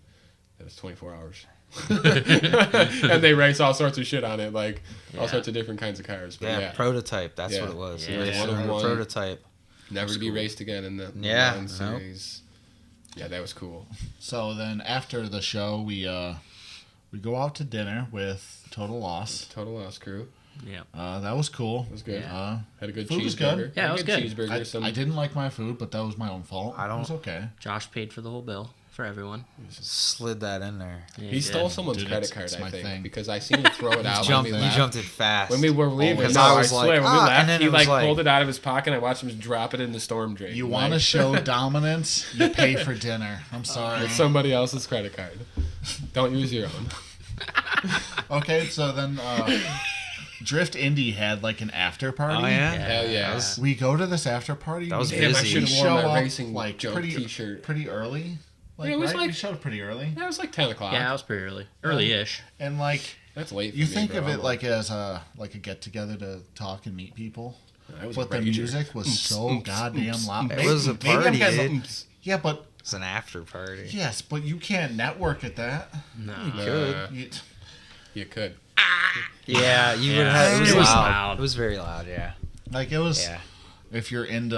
that it's 24 hours, and they race all sorts of shit on it, like all Yeah. sorts of different kinds of cars. But Yeah, yeah, prototype. That's Yeah. what it was. Yeah. It was One of a one. prototype. never to be raced again in the Yeah, Le Mans nope. series. Yeah, that was cool. So then after the show, we go out to dinner with Total Loss. Total Loss Crew. Yep. That was cool. It was good. Yeah. Had a good Food cheeseburger. was good. Yeah, Had it a was good good. cheeseburger. I didn't like my food, but that was my own fault. I don't- It was okay. Josh paid for the whole bill for everyone. Slid that in there. Yeah, He stole did. someone's Dude, credit it's- card, it's I my think, thing. because I seen him throw it out. Jumped, when he we left. jumped it fast. When we were leaving, Always. no, I I, was swear, like, when we and left, then he it was like pulled it out of his pocket. I watched him drop it in the storm drain. You Like, want to show dominance? You pay for dinner. I'm sorry. with somebody else's credit card. Don't use your own. Okay, so then Drift Indy had like an after party. Oh yeah. Hell yeah. That was- We go to this after party. That was we- Damn, I busy. should We have show worn my up racing like joke pretty t-shirt. pretty early. Like, Yeah, it was right? like- We showed up pretty early, That was like 10 o'clock. Yeah, it was pretty early. Early-ish. and like That's late. For you me, think bro. of it I'm like as a get together to talk and meet people, I was but the a rager. music was so goddamn loud. It was a Maybe I'm party, getting- dude. Yeah, but It's an after party. yes, but you can't network at that. No. You, You could. Yeah, you would Yeah, have. It was, it was loud. loud. It was very loud. Yeah. like it was. Yeah. If you're into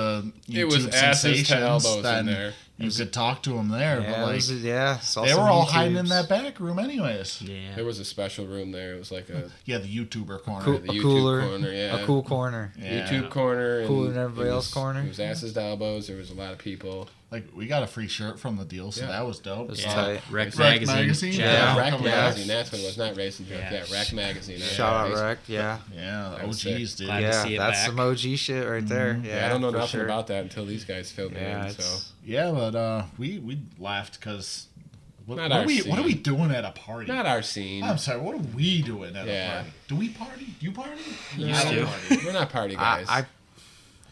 YouTube It was asses to sensations, elbows in then there. you could talk to them there. Yeah. but it like was, yeah. Saw they some were all hiding in YouTubes. that back room, anyways. Yeah. There was a special room there. It was like a Yeah, the YouTuber corner. Cool, the a YouTube cooler, corner, yeah. a cool corner. Yeah. YouTube corner. And Cooler than everybody it else was- corner? It was asses to elbows. There was a lot of people. Like we got a free shirt from the deal, so Yeah. that was dope. It was Yeah. tight. Rec Rec Magazine. Magazine? Shout Yeah. out. Rack come Magazine. back. That's what it was. Not Racing Joke. Yeah. Yeah, Rack Magazine. Shout out, Rec. Yeah. Yeah, That was OGs, sick. dude. Glad to see Yeah, it that's back. some OG shit right there. Yeah, Yeah, I don't know for nothing sure. about that until these guys filled me Yeah, in. it's So Yeah, but we laughed because what Not are our we scene. what are we doing at a party? Not our scene. I'm sorry. What are we doing at Yeah. a party? Do we party? Do you party? No, Used to. We're not party guys.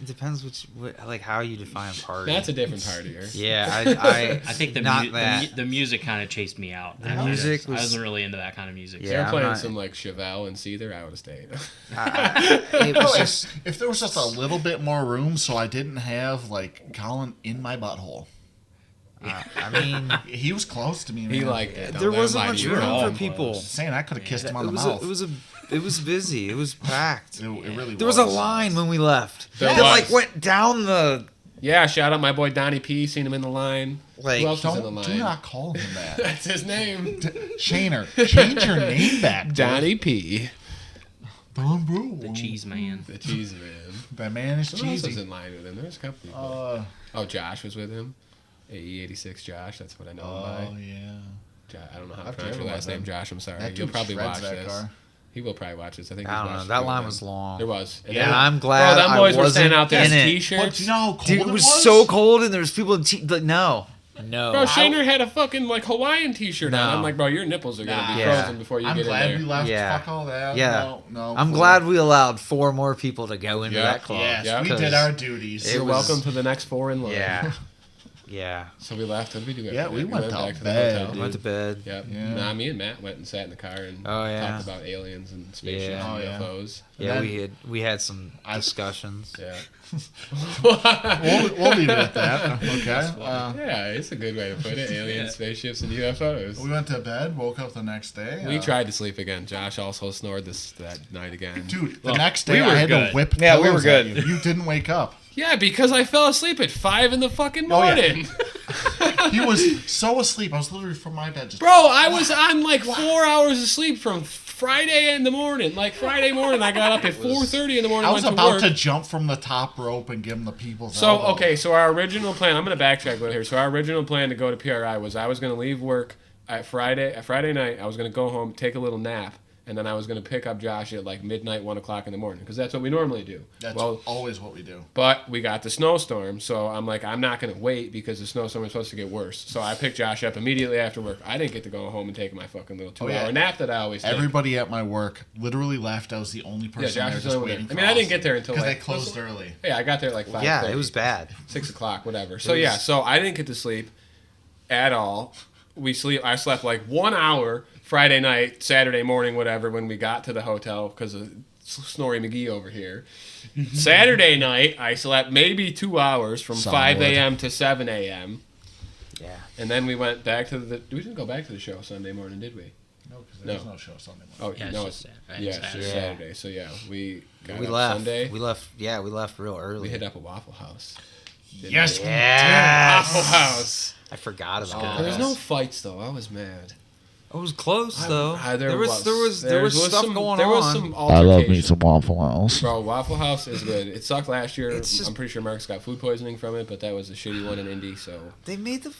It depends like how you define party. That's a different partier. Yeah, I think not that. the music kind of chased me out. The after music this. was- I wasn't really into that kind of music. They Yeah, were I'm playing not- some like Chevelle and Seether. I would have stayed. It No, was just if there was just a little bit more room, so I didn't have like Colin in my butthole. I mean, He was close to me. He man. liked it. there Don't wasn't lie to much you. room all for people. saying I could have kissed him on It the was mouth. it was busy. It was packed. It really There was a line when we left. There That was. like went down the Yeah, shout out my boy Donnie P. Seen him in the line. like. Who else was in the Don't line? do not call him that. That's his name. Shaner, change your name back. dude. Donnie P. Don Brew. The cheese man. The cheese man. That man is Who else was cheesy. in line with him? There was a couple people. Oh, Josh was with him. AE86 Josh. That's what I know him Oh by. yeah. I don't know how to I've pronounce your driven last with name, him. Josh. I'm sorry. That You'll dude probably shreds watch that this. car. He will probably watch this. I think I don't he's know. watched That two of line them. was long. There was. Yeah. And I'm glad Bro, them boys I were wasn't standing out there in in it. t-shirts. But you know how cold Dude, it it was so cold, and there was people in like no. Bro, Shaner had a fucking like Hawaiian t-shirt on. No. I'm like, bro, your nipples are gonna be Yeah. frozen before you I'm get in glad there. we left. Yeah. Fuck all that. Yeah. No. I'm cool. glad we allowed 4 more people to go into Yeah. that club. Yes, Yeah. we 'Cause did our duties. it You're was- welcome to the next 4 in line. Yeah. Yeah. So we left. What did we do? Yeah, after we that? went to back to the bed, hotel. dude. Went to bed. Yep. Yeah. Nah, me and Matt went and sat in the car and Oh, yeah. talked about aliens and spaceships Yeah. and Oh, yeah. UFOs. Yeah, then- we had some discussions. Yeah. We'll leave it at that. Okay. Yeah, it's a good way to put it. Aliens, spaceships, and UFOs. We went to bed, woke up the next day. We tried to sleep again. Josh also snored that night again. Dude, the Well, next we day were I had good. to whip Yeah, we pillows were at good. You. You didn't wake up. Yeah, because I fell asleep at 5 in the fucking Oh, yeah. morning. He was so asleep. I was literally from my bed just. Bro, I was on like 4 hours of sleep from Friday in the morning. Like Friday morning, I got up at 4:30 in the morning. I was went about to to work. jump from the top rope and give him the people's So elbow. okay, so our original plan. I'm gonna backtrack a little here. So our original plan to go to PRI was I was gonna leave work at Friday night. I was gonna go home, take a little nap, and then I was gonna pick up Josh at like midnight, 1 o'clock in the morning, because that's what we normally do. That's well, always what we do. but we got the snowstorm, so I'm like, I'm not gonna wait because the snowstorm is supposed to get worse. So I picked Josh up immediately after work. I didn't get to go home and take my fucking little 2-hour yeah. nap that I always take. Everybody at my work literally left. I was the only person Josh there was just the only waiting one. for I mean, I didn't us. get there until, because like- they closed early. Yeah, I got there at like 5:30. Yeah, it was bad. 6 o'clock, whatever. So yeah, so I didn't get to sleep at all. I slept like 1 hour Friday night, Saturday morning, whatever, when we got to the hotel because of Snorri McGee over here. Saturday night, I slept maybe 2 hours from Solid. 5 a.m. to 7 a.m. Yeah. And then we went back to we didn't go back to the show Sunday morning, did we? No, because there was No. no show Sunday morning. Oh, Yeah, it's no, just it's Saturday. yeah, it's just Yeah. Saturday. So yeah, we got We up left. Sunday. We left. Yeah, we left real early. We hit up a Waffle House. Yes, we Waffle Yes. House. I forgot about Oh. that. There's no fights though. I was mad. It was close though. There was stuff some, going there on. was some altercation. Waffle House. Bro, Waffle House is good. It sucked last year. It's just- I'm pretty sure Marcus got food poisoning from it, but that was a shitty one in Indy. So They made the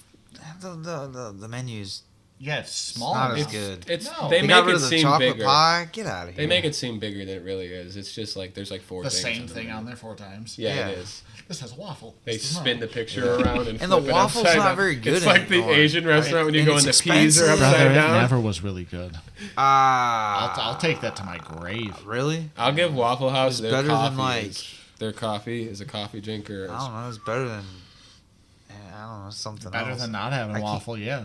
menus Yeah, it's small. not as enough. good. it's No. they They got make rid it of the seem chocolate bigger. pie. Get out of here. They make it seem bigger than it really is. It's just like there's like 4 The things. same on thing there. on there 4 times. Yeah, Yeah. it is. This has a waffle. They This does spin not. the picture around and And the flip it waffle's upside not down. very good It's like the anymore. Asian restaurant when you And go it's and the peas are expensive. upside Brother, it down. never was really good. Ah. I'll take that to my grave. Really? I'll give Waffle House It's their better coffee. than, like- Their coffee is a coffee drinker. I don't know. It's better than. I don't know something Better else. than not having I a can't- waffle, yeah.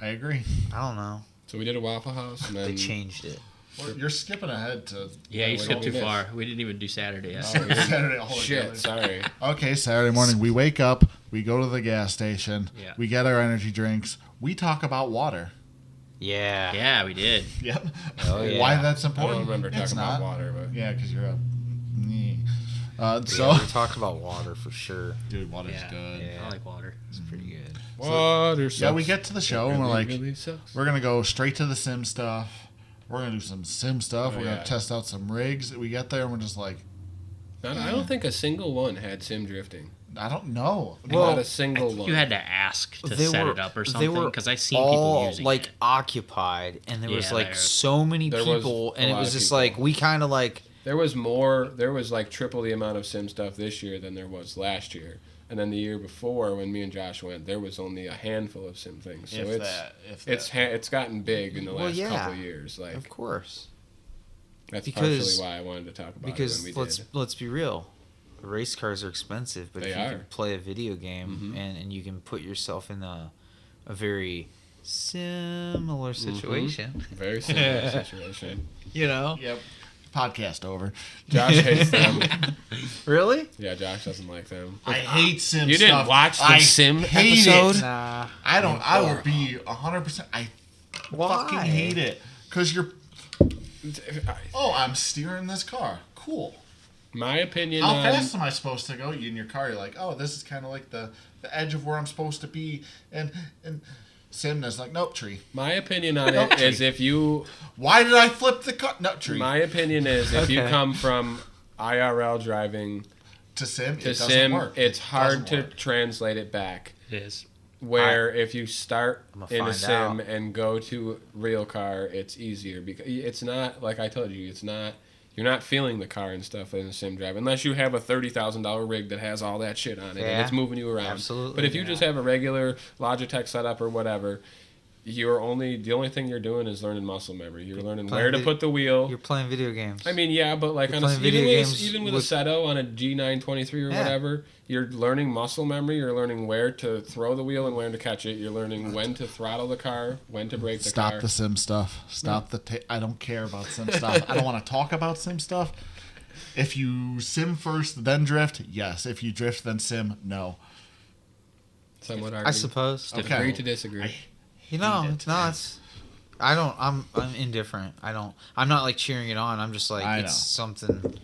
I agree. I don't know. So we did a Waffle House and then They changed it. Well, you're skipping ahead to. Yeah, you Wait, skipped what too we far. We didn't even do Saturday yet. Oh, it's Saturday altogether. Shit, sorry. Okay, Saturday morning, we wake up, we go to the gas station, Yeah. we get our energy drinks, we talk about water. Yeah. Yeah, we did. Yep. Oh, yeah. Why that's I important? don't remember It's talking about not. water, but Yeah, because you're a. So we talked about water for sure. Dude, water's Yeah. good. Yeah. I like water. It's pretty good. water sucks. Yeah, we get to the show and we're Really, like, really sucks. we're gonna go straight to the sim stuff. We're gonna do some sim stuff. Oh, we're yeah. gonna test out some rigs. We get there and we're just like, I don't think a single one had sim drifting. I don't know. Not a single one. You had to ask to They set were- it up or they something were because I seen people all using like it. occupied, and there was Yeah, like there- so many There was people, a and it lot was of just people. like we kind of like There was like triple the amount of sim stuff this year than there was last year. And then the year before, when me and Josh went, there was only a handful of sim things. So it's gotten big in the last couple of years. Like, of course. That's partially why I wanted to talk about it when we did. Let's be real. Race cars are expensive, but if you can play a video game and you can put yourself in a very similar situation. Very similar situation. You know? Yep. Podcast over. Josh hates them. Really? Yeah, Josh doesn't like them. I hate sim You stuff. didn't watch the sim hate episode? It. Nah. I don't. I will be 100%. I fucking hate it. Because you're... Oh, I'm steering this car. Cool. My opinion How fast am I supposed to go? You in your car, you're like, oh, this is kind of like the edge of where I'm supposed to be. And Sim is like, nope, tree. My opinion on it is if you... Why did I flip the car? No, tree. My opinion is if you come from IRL driving to Sim, to it doesn't Sim, work. it's hard to translate it back. It is. Where if you start in a sim out. and go to real car, it's easier because it's not like I told you. It's not you're not feeling the car and stuff in a sim drive unless you have a $30,000 rig that has all that shit on it and it's moving you around. Absolutely. But if you just have a regular Logitech setup or whatever, the only thing you're doing is learning muscle memory. You're learning where to put the wheel. You're playing video games. I mean, yeah, but like You're on a, playing video games even with a Seto on a G923 or whatever, you're learning muscle memory. You're learning where to throw the wheel and where to catch it. You're learning when to throttle the car, when to brake the car. Stop the sim stuff. Stop I don't care about sim stuff. I don't want to talk about sim stuff. If you sim first, then drift, yes. If you drift, then sim, no. Somewhat I suppose. Okay. Agree to disagree. You know, I'm indifferent. I'm not like cheering it on. I'm just like, it's something,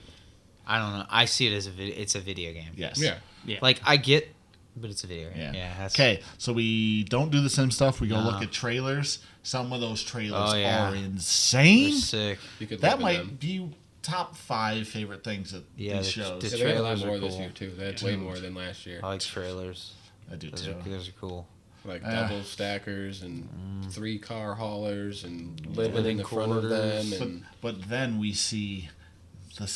I don't know. I see it as it's a video game. Yes. Yeah. Like, I get, but it's a video game. Yeah. Okay, so we don't do the sim stuff. We go look at trailers. Some of those trailers are insane. They're sick. You could That look at might them. be top 5 favorite things that these shows. the Yeah, they had a lot trailers are more this cool. year too. That's way more than last year. I like trailers. I do Those too. are cool. Like double stackers and 3-car haulers and living in the front of them. And But then we see the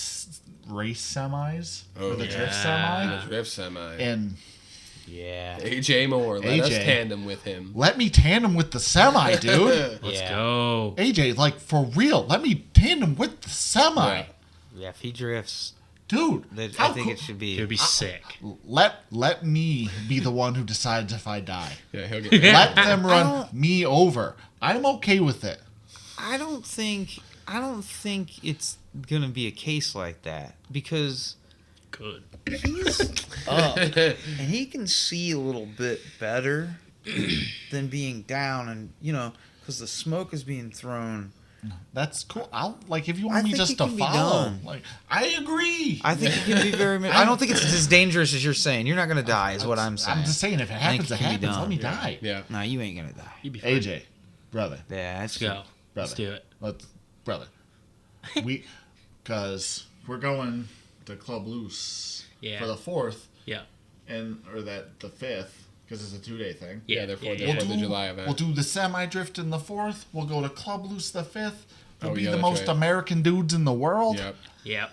race semis, Oh, or the yeah. drift semi, the drift semi. and Yeah. AJ Moore, let us AJ. tandem with him. let me tandem with the semi, dude. Let's go. AJ, like, for real, let me tandem with the semi. Yeah. Yeah, if he drifts, Dude, I think it should It be. would be sick. let me be the one who decides if I die. Yeah, he'll get Let them run don't- me over. I'm okay with it. I don't think it's gonna be a case like that because Good. he's up and he can see a little bit better than being down, and because the smoke is being thrown. That's cool. I'll if you want I me think just it to can be follow. done. Like, I agree. I think it can be very. I don't think it's as dangerous as you're saying. You're not gonna die, is what I'm saying. I'm just saying, if it happens, it think it can be happens. Let done. me die. Yeah. No, you ain't gonna die. You'd be fine. AJ, brother, Yeah, Let's that's go. brother, Let's do it. Because we're going to Club Loose Yeah. for the 4th, Yeah. or the 5th, because it's a 2-day thing. Yeah, they're for the We'll 4th do, of July event. we'll do the semi drift in the 4th. We'll go to Club Loose the 5th. We'll Oh, be yeah, the that's most right. American dudes in the world. Yep. Yep.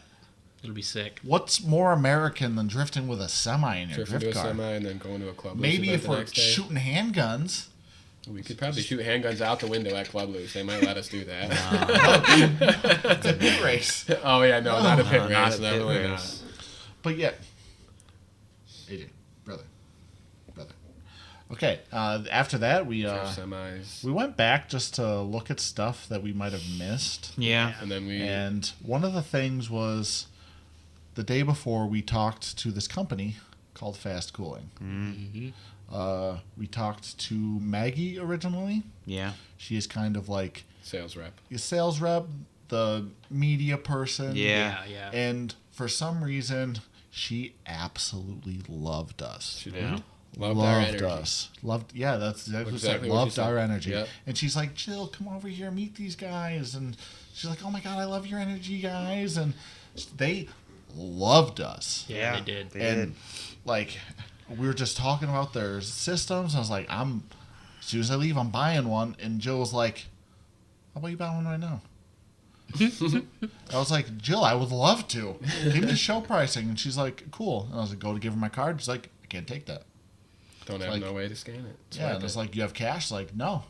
It'll be sick. What's more American than drifting with a semi in your Drifting to drift a car? semi and then going to a club. Maybe Loose if event the we're next day. shooting handguns. We could probably shoot handguns out the window at Club Loose. They might let us do that. It's a pit race. Oh yeah, no, not a pit No, race. not a pit Definitely race. But yeah. AJ, brother. Okay, after that, we not. Drift semis. we went back just to look at stuff that we might have missed. yeah. And then we And one of the things was the day before we talked to this company called Fast Cooling. Mm-hmm. We talked to Maggie originally. Yeah. She is kind of like sales rep. a sales rep, the media person. Yeah. Yeah. And for some reason, she absolutely loved us. She did. Yeah. Loved our energy. us. That's exactly what she said. Exactly what she Loved said. our energy. Yep. And she's like, Jill, come over here, meet these guys. And she's like, oh my God, I love your energy, guys. And they loved us. Yeah, they did. They And did. like, we were just talking about their systems. And I was like, as soon as I leave, I'm buying one. And Jill was like, how about you buy one right now? I was like, Jill, I would love to. Give me show pricing. And she's like, cool. And I was like, go to give her my card. She's like, I can't take that. Don't have like- no way to scan it. Yeah, Swipe and it's it. like, you have cash? Like, no.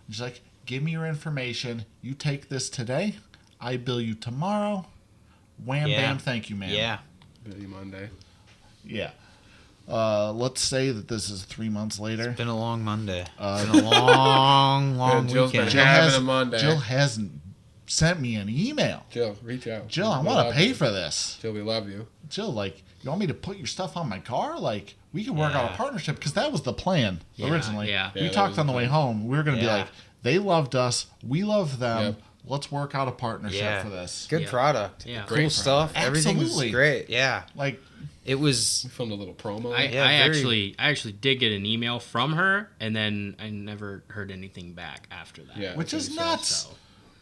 She's like, give me your information. You take this today. I bill you tomorrow. Wham, Yeah. bam, thank you, man. Yeah. Billy Monday. Yeah. Let's say that this is 3 months later. Been a long Monday. Been a long, long Jill's been weekend. having a Monday. Jill hasn't sent me an email. Jill, reach out. Jill, I We want love to pay you. for this. Jill, we love you. Jill, like, you want me to put your stuff on my car? Like, we can work out Yeah. a partnership, because that was the plan originally. yeah. Yeah, We that talked was on the the way plan. home. We were going to be Yeah. like, they loved us. We love them. Yep. Let's work out a partnership Yeah. for this. Good Yeah. product. Yeah. Cool Great stuff. Everything Absolutely. was great. Yeah. Like, It was. We filmed a little promo. I Yeah, very- actually did get an email from her, and then I never heard anything back after that. Yeah. which I is think so. nuts. So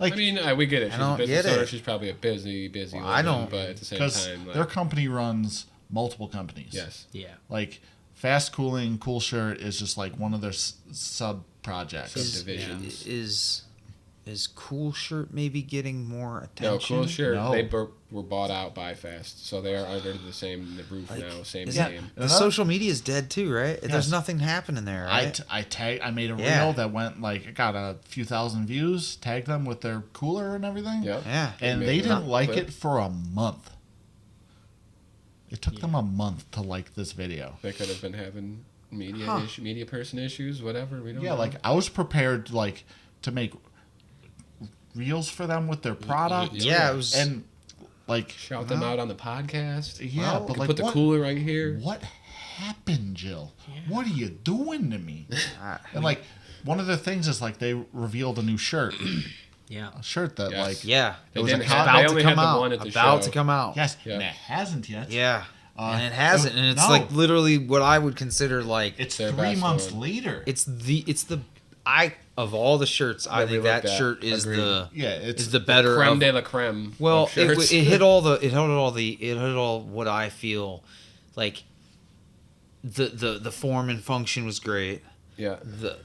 Like, I mean, we get it. She's a don't business get owner. it. She's probably a busy Well, woman, I don't- but at the same because time, like, their company runs multiple companies. yes. yeah, Like, Fast Cooling, Cool Shirt is just like one of their sub projects. Subdivisions. Is Cool Shirt maybe getting more No, attention? Cool Shirt. No. They were bought out by Fast, so they are under the same roof now, same Is name. The social media is dead too, right? There's nothing happening there, right? I made a Yeah. reel that went like, it got a few thousand views, tagged them with their cooler and everything. Yep. Yeah. And Made they a didn't like clip. it for a month. It took them a month to like this video. They could have been having media Huh. media person issues, whatever. We don't Yeah, know. like, I was prepared like to make reels for them with their product. Yeah, it was. And like, shout them out on the podcast. Yeah, Well, but we could like, put the what- cooler right here. what happened, Jill? What are you doing to me? Ah, And like, one of the things is like, they revealed a new shirt. yeah. A shirt that Yes. like, yeah. it was didn't a have- cop- they About only to had come the out. one at the About show. to come out. yes, Yeah. and it hasn't yet. Yeah. And it hasn't, and it's no. like literally what I would consider like It's Their 3 best months one. later. it's the I of all the shirts, I That we think that looked at. shirt is Agreed. the Yeah, it's is the better Creme of, de la creme. well, of shirts. it hit all what I feel like the form and function was great. yeah. The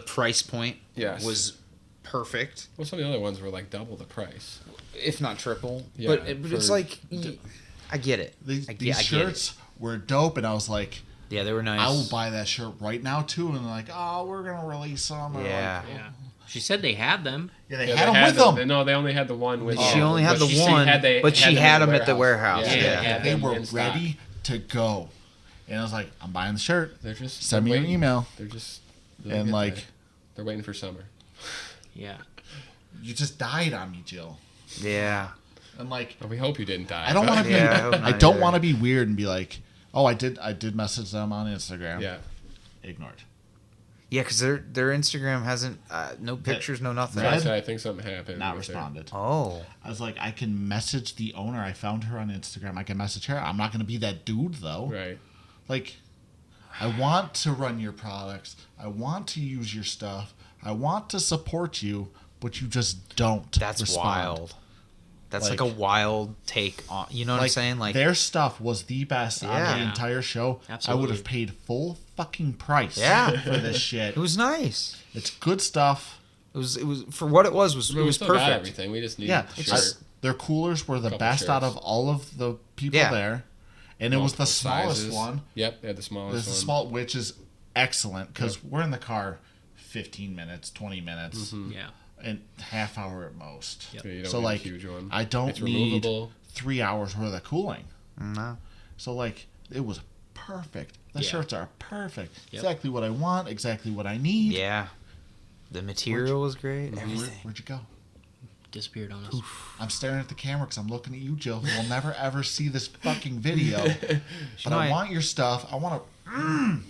price point Yes. was perfect, Well, some of the other ones were like double the price. if not triple. Yeah, but it's for- like I get it. these, I these get shirts were dope, and I was like, it. Yeah, they were nice. I will buy that shirt right now too. And they're like, oh, we're gonna release some. And I'm Yeah. like, Yeah. She said they had them. yeah, they Yeah, had they them with the- them. No, they only had the one with. She only had but the she one, had but she them had in them at the warehouse. Yeah, Yeah. had They them were in stock. ready to go, and I was like, I'm buying the shirt. They're just Send me they're an waiting. email. They're just And like, they're waiting for summer. Yeah. you just died on me, Jill. Yeah. And like, Well, we hope you didn't die. I don't want to be. Yeah, I hope not I don't either. want to be weird and be like, oh, I did message them on Instagram. Yeah. Ignored. Yeah, because their Instagram hasn't no pictures, no nothing. So I Red? said I think something happened. Not with her. responded. Oh, I was like, I can message the owner. I found her on Instagram. I can message her. I'm not gonna be that dude though. Right. Like, I want to run your products. I want to use your stuff. I want to support you, but you just don't. that's respond. wild. That's like a Like- wild take on. You know what I'm saying? Like, their stuff was the best on the Yeah. entire show. Absolutely. I would have paid full fucking price Yeah. for this shit. it was nice. It's good stuff. It was for what it was. I mean, It we was still got perfect. everything. We just need Yeah, the it's shirt. just, their coolers were the Couple best out shirts. of all of the people Yeah. there, and it was the Multiple smallest sizes. one. Yep, they had the smallest This one. is small, which is excellent because we're in the car 15 minutes, 20 minutes, Yeah. and half hour at most. Yep. Yeah, you don't So need a like, huge one. I don't It's need removable. 3 hours worth of cooling. No. So like, it was perfect. The Yeah. shirts are perfect. Yep. Exactly what I want. Exactly what I need. Yeah. The material was great. Where, Everything. where'd you go? Disappeared on us. I'm staring at the camera because I'm looking at you, Jill. Who will never ever see this fucking video. But I might. want your stuff. I want to.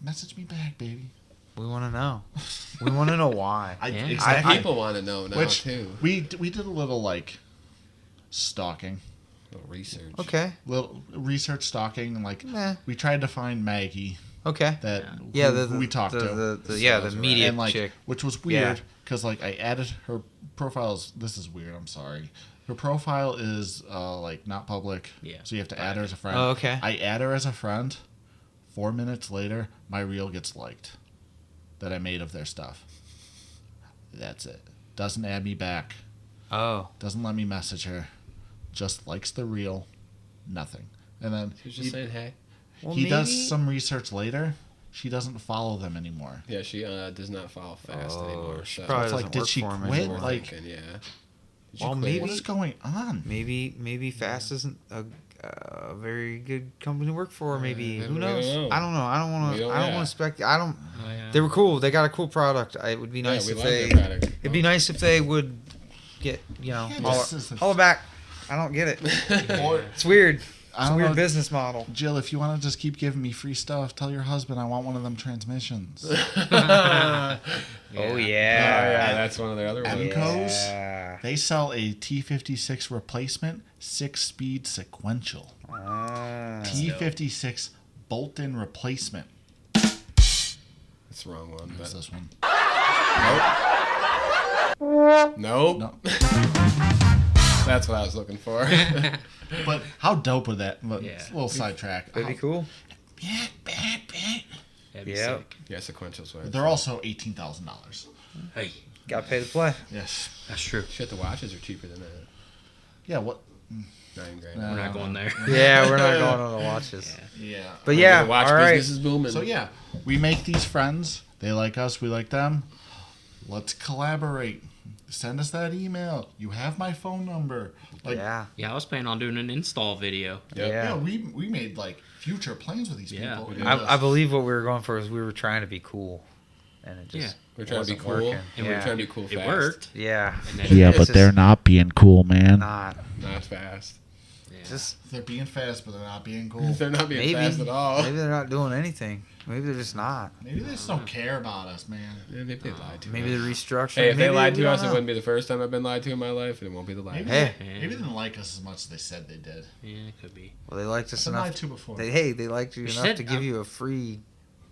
Message me back, baby. We want to know. We want to know why. Yeah. Exactly. People want to know now Which too. we did a little like stalking, A little research. Okay. little research stalking, and like Nah. we tried to find Maggie Okay. that Yeah. who we talked to, The media and like chick. which was Yeah. weird because like I added her profiles. This is weird. I'm sorry. Her profile is like not public. Yeah. So you have to add her as a friend. Oh, okay. I add her as a friend. 4 minutes later, my reel gets liked that I made of their stuff. That's it. Doesn't add me back. Oh. Doesn't let me message her. just likes the reel, nothing. And then She was just saying hey. Well, he does maybe- some research later. She doesn't follow them anymore. Yeah, she does not follow fast anymore. she So probably It's like, doesn't did work she for him quit? anymore. Like- thinking, yeah. Did Well, quit? maybe- What is going on? Maybe Fast isn't a very good company to work for. Maybe we who don't knows? know. I don't know. I don't want We to. don't- I don't yeah. want to spec. I don't. Oh, yeah. They were cool. They got a cool product. It would be Yeah, nice we if like they. their product. It'd be nice if they would get Yeah, holler, this is the- holler back. I don't get it. Or, It's weird. I It's a don't weird know. business model. Jill, if you want to just keep giving me free stuff, tell your husband I want one of them transmissions. Oh Oh, yeah. yeah, that's one of their other ones. Emco's? Yeah. They sell a T56 replacement 6-speed sequential. Ah. T56 bolt-in replacement. That's the wrong one. What's But this one? nope. No. That's what I was looking for. But how dope would that? But Yeah. it's a little sidetrack. That'd be cool. That'd be Yeah. sick. Yeah, sequential sweats. They're also $18,000. Hey, Got to pay to play. Yes. that's true. Shit, the watches are cheaper than that. Yeah. What? 9 grand. Nah. We're not going there. Yeah, we're not going on the watches. Yeah. But yeah, the watch all right. business is booming. So yeah, we make these friends. They like us. We like them. Let's collaborate. Send us that email. You have my phone number. Like, Yeah. Yeah, I was planning on doing an install video. Yep. Yeah. yeah, we made like future plans with these Yeah. people. We It did. just- I believe what we were going for is we were trying to be cool, and it just We're trying to be wasn't cool. working. And yeah. we're trying to be cool It fast. worked. Yeah. And then yeah, It's but just they're not being cool, man. Not Not fast. yeah. just They're being fast, but they're not being cool. They're not being maybe fast at all. maybe they're not doing anything. Maybe they're just not. Maybe they just don't care about us, man. Yeah, maybe they lied to Maybe us. they're restructuring. Hey, if they Maybe lied we to us, don't it know. wouldn't be the first time I've been lied to in my life, and it won't be the last. Maybe, Hey. maybe they didn't like us as much as they said they did. Yeah, it could be. Well, they liked us I've been lied enough. to before. They liked you She enough said, to give you a free.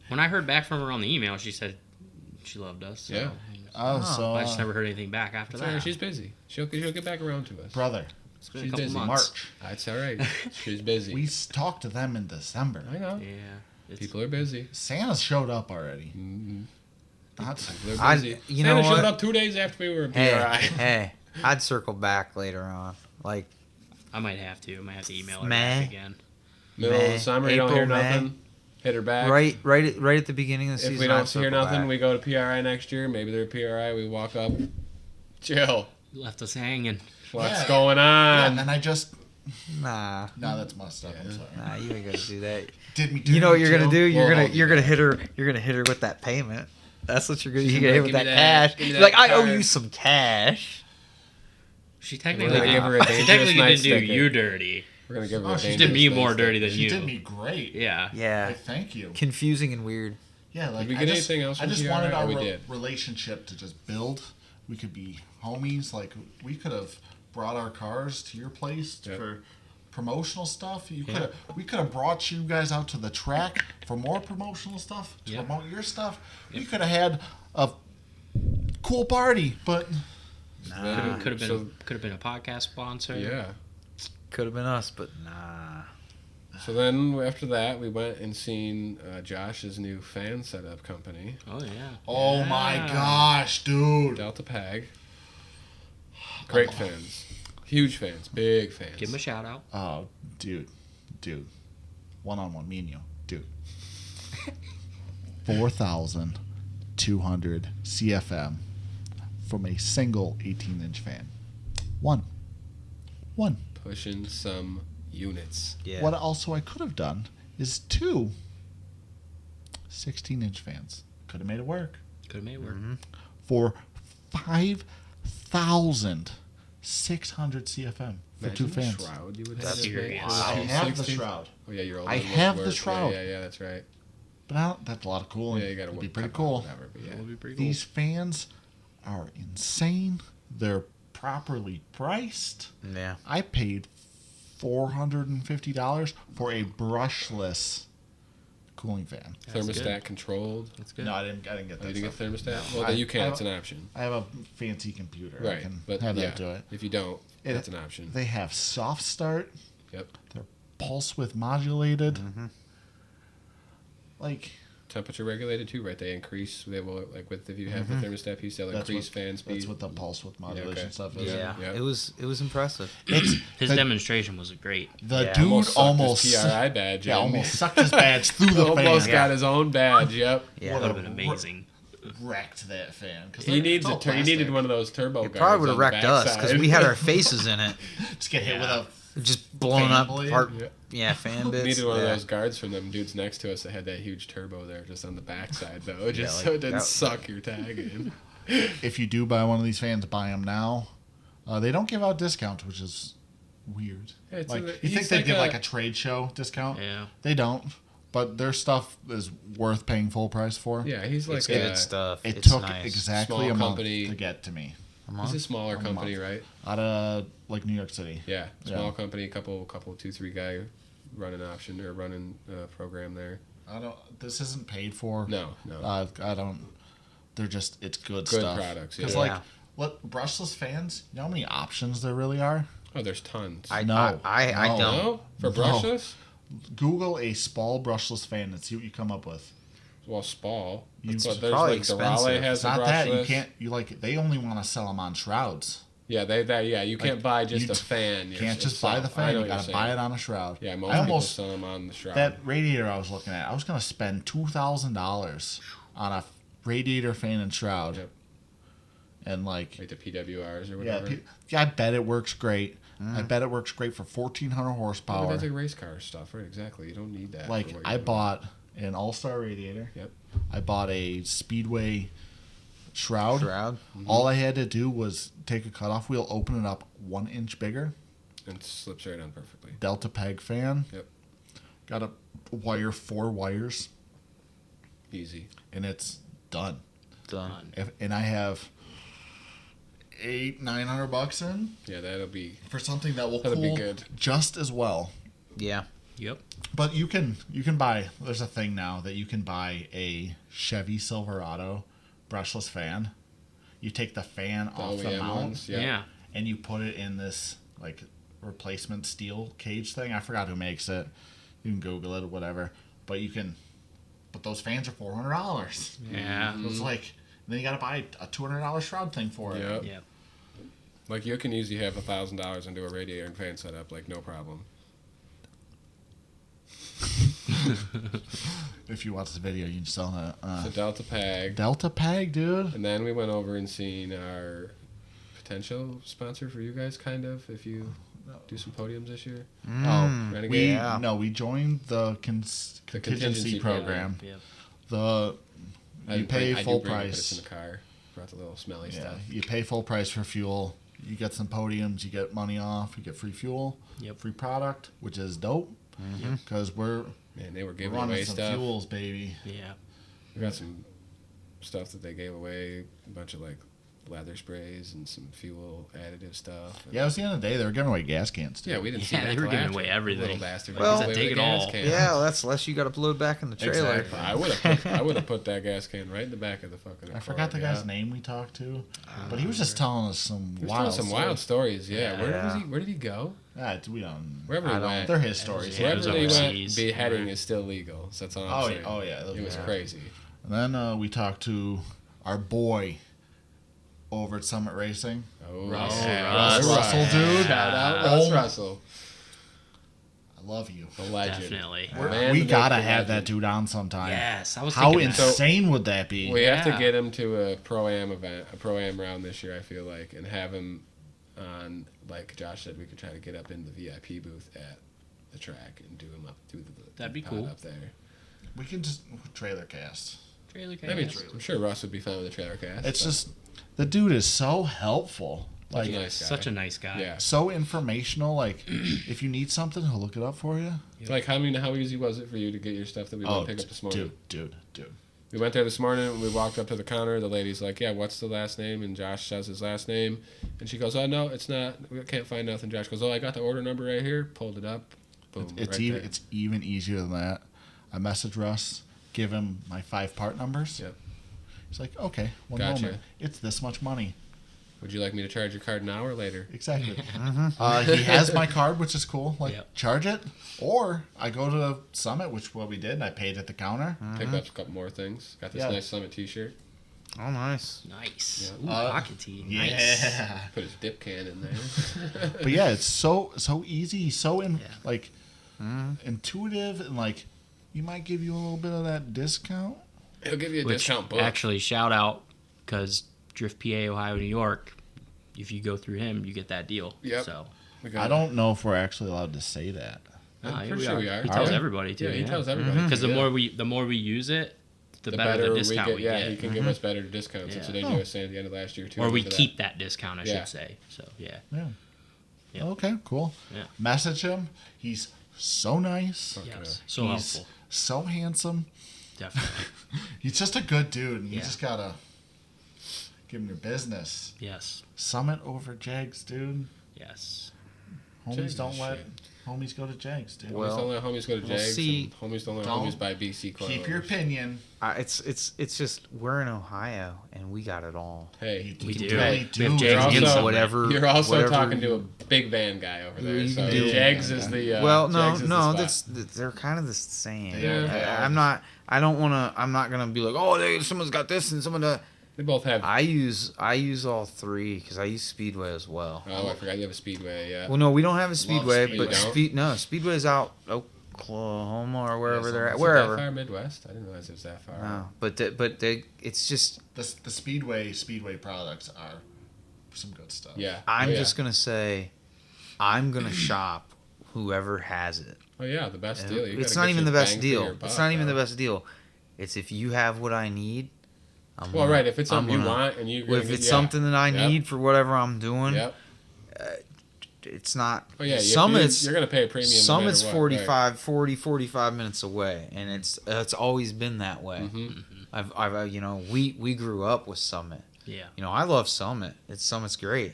When I heard back from her on the email, she said she loved us. So. Yeah. Oh, so I just never heard anything back after Sorry, that. she's busy. She'll get back around to us. brother, It's been she's a couple busy. months. March. That's all right. She's busy. We talked to them in December. I know. Yeah. It's, People are busy. Santa showed up already. Mm-hmm. That's, They're I- busy. you Santa know showed what? up 2 days after we were in Hey, PRI. hey, I'd circle back later on. Like, I might have to. I might have to email her Meh. back again. Middle of May, the summer, you don't hear April, May. nothing. Hit her back. right at the beginning of the If season. we don't I'd hear circle nothing, back. we go to PRI next year. Maybe they're PRI. We walk up. Jill, Left us hanging. what's Yeah. going yeah, on? and then I just. Nah, No, that's messed up. I'm sorry. nah, you ain't gonna do that. Did me You know what you're gonna do? We'll hold You're you gonna back. hit her. You're gonna hit her with that payment. That's what you're gonna. She's You're gonna hit gonna with give that me that- cash. give me You're like, that I owe card." you some cash. She We're technically, gonna give her a she dangerous technically night didn't do sticker. you dirty. We're gonna give her Oh, a she She dangerous did me night more sticker. dirty than She you. did me great. Yeah. Yeah, Like, thank you. confusing and weird. Yeah, like Did we I get just, anything else I from just PRI? wanted Oh, our we did. relationship to just build. We could be homies. Like we could have brought our cars to your place Yep. for promotional stuff. We could have brought you guys out to the track for more promotional stuff to Yep. promote your stuff. We could have had a cool party, but Nah, Could have been So- could have been a podcast sponsor. Yeah. could have been us, but nah. So then after that, we went and seen Josh's new fan setup company, Oh yeah. oh my Yeah. gosh, dude! Delta Pag. Great fans. Huge fans. Big fans. Give him a shout out. Oh, dude, one-on-one, me and you, dude. 4,200 CFM from a single 18-inch fan. One. Pushing some units. Yeah. What also I could have done is two 16-inch fans. Could have made it work Could have made it work. for 5,600 CFM for two Imagine the fans. shroud you would That's have. to serious. make. Wow. I have the 260. shroud, Oh yeah, you're old. I enough have to the work. shroud. Yeah, that's right. but that's a lot of cooling. Yeah, you gotta It'd be work pretty up on cool. Whatever, but yeah. That would be pretty cool. These fans are insane. They're properly priced. Yeah. I paid $450 for a brushless cooling fan. That's Thermostat good. controlled. That's good. No, I didn't get Oh, that. you didn't get stuff. thermostat? No. Well, then you I can. have It's an option. I have a fancy computer. I Right, can but have yeah, that do it. if you don't, It- that's an option. They have soft start. Yep. They're pulse width modulated. Mm-hmm. Like, temperature regulated too, right? They increase. They will like with if you have the thermostat piece, they'll increase fan speed. That's what the pulse width modulation okay. stuff is. Yeah, Yep. it was impressive. His demonstration was great. The Yeah, dude sucked almost his PRI badge. yeah, in. almost sucked his badge through the almost fan. got his own badge. Yep. Yeah, That would have been amazing. Wrecked that fan. He needed one of those turbo it guards. probably would have on the wrecked us because backside. we had our faces in it, Just get hit with a just blown Fan up. blade? Fan bits. Needed one yeah. of those guards from them dudes next to us that had that huge turbo there just on the backside though, just like so it didn't that- suck your tag in. If you do buy one of these fans, buy them now. They don't give out discounts, which is weird. Yeah, it's Like a- you he's think they like give a- like a trade show discount? Yeah. They don't. But their stuff is worth paying full price for. Yeah, he's like It's a, good stuff. It It's took nice. exactly Small a month company. to get to me. he's a smaller A company, month. right? Out of like New York City. Yeah, small Yeah. company, couple 2-3 guy running option or running program there. I don't. This isn't paid for. No. I don't. They're just. It's good, Good stuff. products, Because yeah. like, what brushless fans? You know how many options there really are? Oh, there's tons. I No. I No. don't. no? For No. brushless? Google a Spall brushless fan and see what you come up with. Well, Spall. It's But there's probably like expensive. Durale has It's a not brushless. that you can't. You like. They only want to sell them on shrouds. Yeah, you can't buy just you a fan. You can't just buy the I fan. know You what gotta you're buy saying. it on a shroud. Yeah, most I people almost sell them on the shroud. that radiator I was looking at. I was gonna spend $2,000 on a radiator fan and shroud. Yep. And like, Like the PWRs or yeah, whatever. I bet it works great. I bet it works great for 1,400 But horsepower. that's like race car stuff, right? Exactly. You don't need that. Like for what I you're doing. bought an all-star radiator. Yep. I bought a Speedway shroud. Shroud. All I had to do was take a cutoff wheel, open it up 1 inch bigger. And it slips right on perfectly. Delta peg fan. Yep. Got to wire 4 wires, Easy. and it's done. Done. And I have $900 in Yeah, that'll be. for something that will That'll be cool good. just as well. Yeah. Yep. But you can buy. There's a thing now that you can buy a Chevy Silverado brushless fan. You take the fan The off the OEM mount ones. Yeah. Yeah. and you put it in this like replacement steel cage thing. I forgot who makes it. You can Google it or whatever. But you can. But those fans are $400. Yeah. So it's like then you got to buy a $200 shroud thing for it. Yep. Yep. Like you can easily have $1,000 into a radiator and fan setup, like no problem. If you watch the video, you can sell that. So Delta Pag. Delta Peg, dude. And then we went over and seen our potential sponsor for you guys, kind of, if you do some podiums this year. Oh, Renegade. we Yeah. no, we joined the contingency program. Yep. The you pay full It's in price. the car. Brought the little smelly Yeah, stuff. you pay full price for fuel. You get some podiums. You get money off. You get free fuel. Yep. Free product, which is dope. Because we're Man, they were giving running away some stuff. fuels, baby. Yeah. We got some stuff that they gave away, a bunch of like leather sprays and some fuel additive stuff. And Yeah, it was the end of the day. They were giving away gas cans too. yeah, we didn't see Yeah, that they were till giving after. away everything. Little bastard. Well, Gave away take the it gas all. can. Yeah, well, that's less you got to load back in the trailer. Exactly. I would have put that gas can right in the back of the fucking. I forgot the guy's name we talked to, but he was just telling us some He was wild, telling some wild stories. Yeah. Yeah. Where was he? Where did he go? We don't. Wherever he went. They're his stories. Yeah, it was Wherever he went, overseas. beheading is still legal. So that's all I'm Oh, saying. yeah, oh yeah. It was crazy. And then we talked to our boy over at Summit Racing. Oh, Russ. yeah. Russ Russell, dude. Shout out Oh. Russ Russell. I love you. The legend. Definitely. Man We to gotta make the have that legend. dude on sometime. Yes, I was How thinking that. insane would that be? We have to Yeah. get him to a pro-am event, a pro-am round this year, I feel like, and have him on, like Josh said, we could try to get up in the VIP booth at the track and do him up through the That'd be pod cool. up there. We can just trailer cast. Trailer I mean, cast. I'm sure Russ would be fine with the trailer cast. It's but just the dude is so helpful. such Like a nice guy. Such a nice guy. Yeah. so informational. Like if you need something, he'll look it up for you. Like, how easy was it for you to get your stuff that we went to pick up this morning? dude. We went there this morning. We walked up to the counter. The lady's like, "Yeah, what's the last name?" And Josh says his last name, and she goes, "Oh no, it's not. We can't find nothing." Josh goes, "Oh, I got the order number right here." Pulled it up. Boom. It's right even there. it's even easier than that. I message Russ, give him my 5 part numbers. Yep. He's like, okay, one Gotcha. moment. It's this much money. Would you like me to charge your card now or later? Exactly. He has my card, which is cool. Like, Yep. charge it, or I go to Summit, which what we did, and I paid at the counter. Pick up a couple more things. Got this Yeah. nice Summit T-shirt. Oh, nice. Nice. Yeah. Ooh, pocket tee. Nice. Yeah. Put his dip can in there. But yeah, it's so easy, so Yeah. intuitive, and like he might give you a little bit of that discount. He'll give you a Which discount book. actually, shout out, because Drift PA, Ohio, New York, if you go through him, you get that deal. Yep. So, We got I don't know if we're actually allowed to say that. I'm pretty sure we are. He Are tells we? everybody too. Yeah, he yeah. tells everybody. Because the Yeah. more we use it, the better the discount we get. Yeah, he can give us better discounts. Yeah. That's what AJ was saying at the end of last year too. Or we for that. keep that discount, I Yeah. should say. So yeah. Yeah. Yep. Okay, cool. Yeah. Message him. He's so nice. Fuck Yes. yeah. So He's helpful. so handsome. Definitely. He's just a good dude, and you Yeah. just gotta give him your business. Yes. Summit over Jags, dude. Yes. Homies Jags don't is let shit. homies go to Jags, dude. Well, Homies don't let homies go to we'll Jags. see. And homies don't let Don't homies buy BC coilovers. Keep your opinion. It's just we're in Ohio and we got it all. Hey, We do. really We have do. Jags You're and also- Summit. Whatever. You're also whatever talking to you- a big van guy over there. You So can do- Jags is the well, no, Jags is the no, spot. they're kind of the same. Yeah. They are. I'm not. I don't want to. I'm not gonna be like, oh, someone's got this and someone. They both have. I use all three because I use Speedway as well. Oh, I forgot you have a Speedway. Yeah. Well, no, we don't have a Speedway, Speedway. but You don't? Speedway's out Oklahoma or wherever they're at, Is it wherever. that far Midwest? I didn't realize it was that far. No, but it's just. The Speedway products are some good stuff. Yeah. I'm Oh, yeah. just gonna say, I'm gonna shop whoever has it. Oh yeah, the best deal. You It's gotta not get even your the best bang for your deal. buck, It's not even the though. best deal. It's if you have what I need. Well, right. If it's I'm something you gonna- want and you. If it's something that I Yep. need for whatever I'm doing, Yep. it's not. Oh yeah. Summit's You're gonna pay a premium. Summit's no matter what, 45 minutes away, and it's always been that way. Right. Mhm. I've we grew up with Summit. Yeah. I love Summit. Summit's great.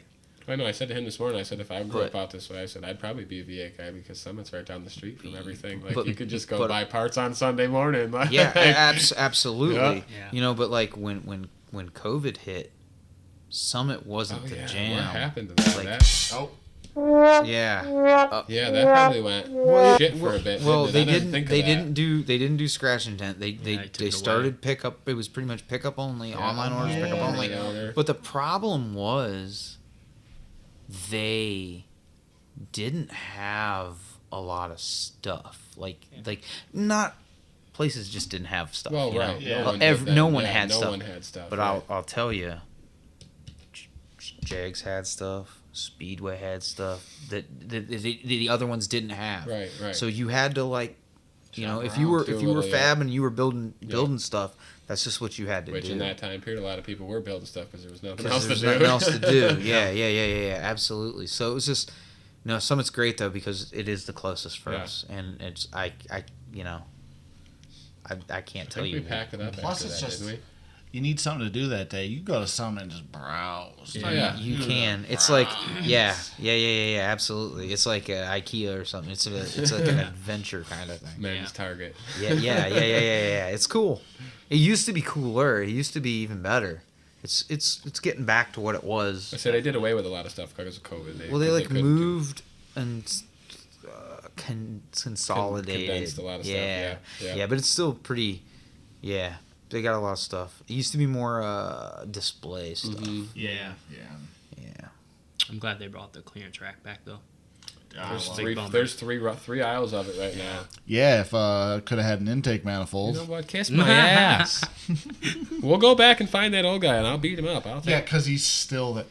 I know. I said to him this morning. I said if I grew But- up out this way, I said I'd probably be a V8 guy because Summit's right down the street from everything. Like But- you could just go but- buy parts on Sunday morning. Like, Yeah, absolutely. Yeah. But like when COVID hit, Summit wasn't Oh the yeah. jam. What happened to that? Like- Oh, Yeah. Yeah, that probably went shit for a bit. Well, didn't they it? I didn't. think of They that. didn't do. They didn't do scratch and dent. They it took they it started pickup. It was pretty much pickup only. Yeah. Online orders, pickup Yeah. only. Yeah. But the problem was, they didn't have a lot of stuff. Like not places just didn't have stuff. Well, you know? right. Yeah. No one Yeah, had no stuff. one had stuff. But right. I'll tell you, Jags had stuff. Speedway had stuff that the other ones didn't have. Right. So you had to Shop if you were around, do a if you were little, yeah. fab and you were building stuff, that's just what you had to Which do. in that time period, a lot of people were building stuff because there was nothing 'Cause else to there's do. nothing else to do. Yeah, absolutely. So it was just, Summit's great though because it is the closest for Yeah. us, and it's I can't I tell think you. we packed it up Plus after it's that, just- didn't we? you need something to do that day. You go to Summit and just browse. Oh, yeah. You Dude, can. It's browse. like yeah, absolutely. It's like IKEA or something. It's like an adventure kind of thing. Men's Target. Yeah. It's cool. It used to be cooler. It used to be even better. It's getting back to what it I was. said they did away with a lot of stuff because of COVID. Well, they 'cause like couldn't moved and consolidated. condensed a lot of stuff, yeah. But it's still pretty. Yeah, they got a lot of stuff. It used to be more display stuff. Mhm. Yeah. Yeah. I'm glad they brought the clearance rack back though. There's Well, big bummer. there's three aisles of it right now. yeah, if could have had an intake You manifold. know what? Kiss my ass. We'll go back and find that old guy, and I'll beat him up. I'll Yeah, take. because he's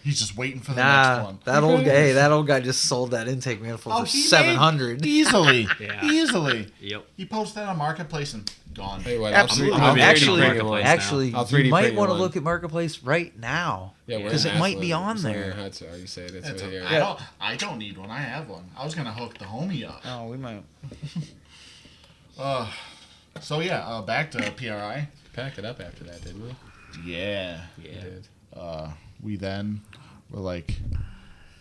just waiting for the next one. that old guy just sold that intake manifold for he made- $700. Easily. Yeah. Easily. Yep. He posted that on Marketplace and gone. Tell you what, Absolutely. I'll 3D Actually, print it. actually, I'll you 3D might print want to one. look at Marketplace right now. Yeah, we're because in it might be Haslett. on It's in there. Hudson. Oh, you say it. It's That's right a- here. I don't need one. I have one. I was gonna hook the homie up. Oh, we might. So yeah, back to PRI. Packed it up after that, didn't we? Yeah. We Yeah. did. We then were like,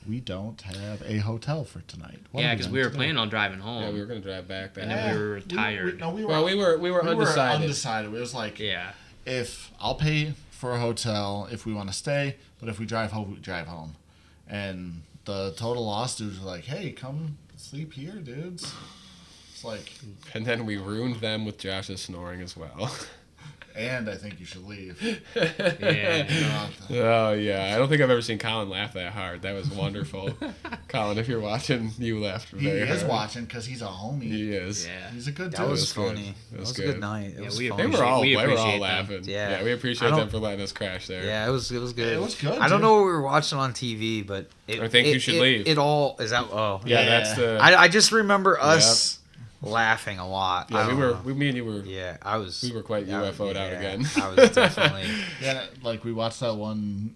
we don't have a hotel for tonight. What are Yeah, because going we were to do? planning on driving home. Yeah, we were gonna drive back. And then we were tired. No, we were. Well, we were we were undecided. undecided. It was like, Yeah. if I'll pay for a hotel if we want to stay, but if we drive home, we drive home. And the total loss dudes were like, hey, come sleep here, dudes. It's like, And then we ruined them with Josh's snoring as well. and I think you should leave. Yeah. Oh, yeah. I don't think I've ever seen Colin laugh that hard. That was wonderful. Colin, if you're watching, you laughed He very is hard. watching because he's a homie. He is. Yeah. He's a good dude. That was was good. funny. It That was was a good. good night. It Yeah, was we fun. They appreciate- were all, we they were all appreciate them. laughing. Yeah. We I appreciate don't- them for letting us crash there. Yeah, it was good. It was good, I don't dude. know what we were watching on TV, but I think you should leave. It all is that. Oh, Yeah, Yeah. that's the. I just remember us laughing a lot. I yeah, don't know. me and you were. Yeah, I was. We were quite UFO'd out again. I was definitely. Yeah, like we watched that one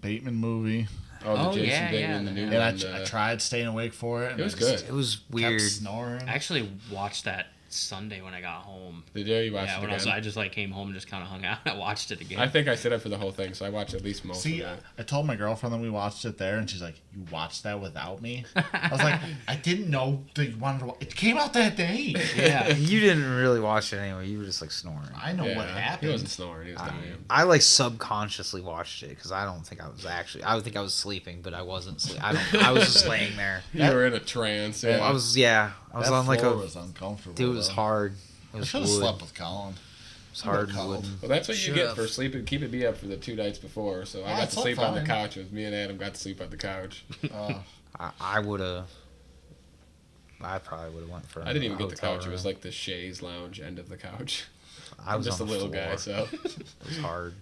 Bateman movie, Oh, the Oh, Jason yeah, Bateman, yeah. the new and one. I tried staying awake for it. And It was I just good. It was kept weird. snoring. I actually watched that Sunday when I got home. Did you watch Yeah, it when again? I just like came home and just kind of hung out. I watched it again. I think I stayed up for the whole thing, so I watched at least most See, of it. I told my girlfriend that we watched it there, and she's like, "You watched that without me?" I was like, "I didn't know that you wanted to watch. It came out that day." yeah. You didn't really watch it anyway. You were just like snoring. I know Yeah, what He happened. wasn't snoring. He was dying. I like subconsciously watched it because I don't think I was actually. I would think I was sleeping, but I wasn't. I was just laying there. You were in a trance. Yeah. I was. Yeah, I was That on like floor a. was uncomfortable. Dude, it was though. hard. It I was should wood. have slept with Colin. It was hard Cold. wooden. Well, that's what you get Should've. for sleeping. Keep it be up for the 2 nights before. So I got it's to sleep on the fine. couch with me and Adam. Got to sleep on the couch. I would have. I probably would have went for. I didn't even a get the hotel couch. It was room. like the chaise lounge end of the couch. I I'm was just a on the little floor. guy, so. It was hard.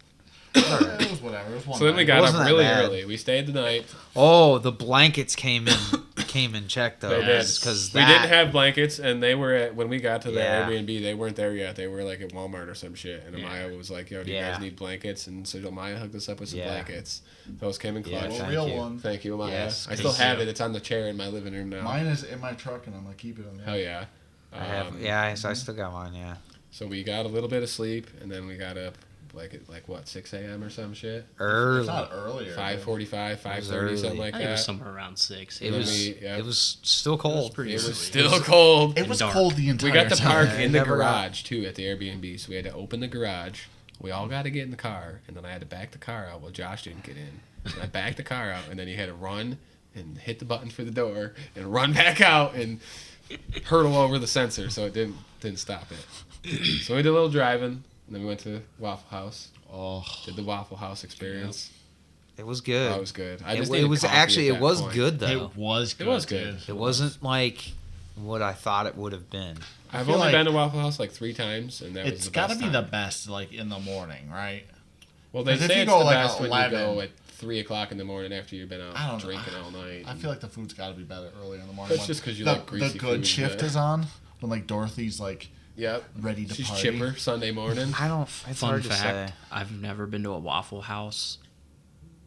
It was whatever. It was one So then we night. got Wasn't up that really bad. early. We stayed the night. Oh, the blankets came in check though. They did. Because We didn't have blankets, and they were at, when we got to the Yeah. Airbnb, they weren't there yet. They were like at Walmart or some shit. And Yeah. Amaya was like, "Yo, do you Yeah. guys need blankets?" And so Amaya hooked us up with some Yeah. blankets. Those came in Yeah, clutch. Well, thank real you. one. Thank you, Amaya. Yes, I still thank have you. it. It's on the chair in my living room now. Mine is in my truck, and I'm gonna keep it on there. Hell yeah. I have. Yeah, I still got mine. Yeah. So we got a little bit of sleep, and then we got up at what 6 a.m. or some shit. Early. It's not earlier. 5:45, 5:30, early. something I like think it was that. somewhere around 6. It then was. yeah. It was still cold. pretty It was early. still cold. It was dark. cold the entire We got to time. park Yeah, in the never got- garage too at the Airbnb, so we had to open the garage. We all got to get in the car, and then I had to back the car out. Well, Josh didn't get in. And I backed the car out, and then he had to run and hit the button for the door and run back out and hurtle over the sensor, so it didn't stop it. So we did a little driving, and then we went to Waffle House. Oh, Did the Waffle House experience. It was good. That was good. I It, just it needed was coffee actually. at It that was point. good though. it was good. was good. dude. It wasn't like what I thought it would have been. I've feel only like been to Waffle House like 3 times, and that was It's the got to best be the time. best, like in the morning, right? Well, they 'Cause if say you it's go, the like, best when you 11, go at 3 o'clock in the morning after you've been I out don't- drinking all night. I feel like the food's got to be better early in the morning. That's when just 'cause you the, like greasy the good food, shift yeah. is on when like Dorothy's like Yep. ready to She's party. chipper Sunday morning. I don't. It's Fun hard fact, to say. I've never been to a Waffle House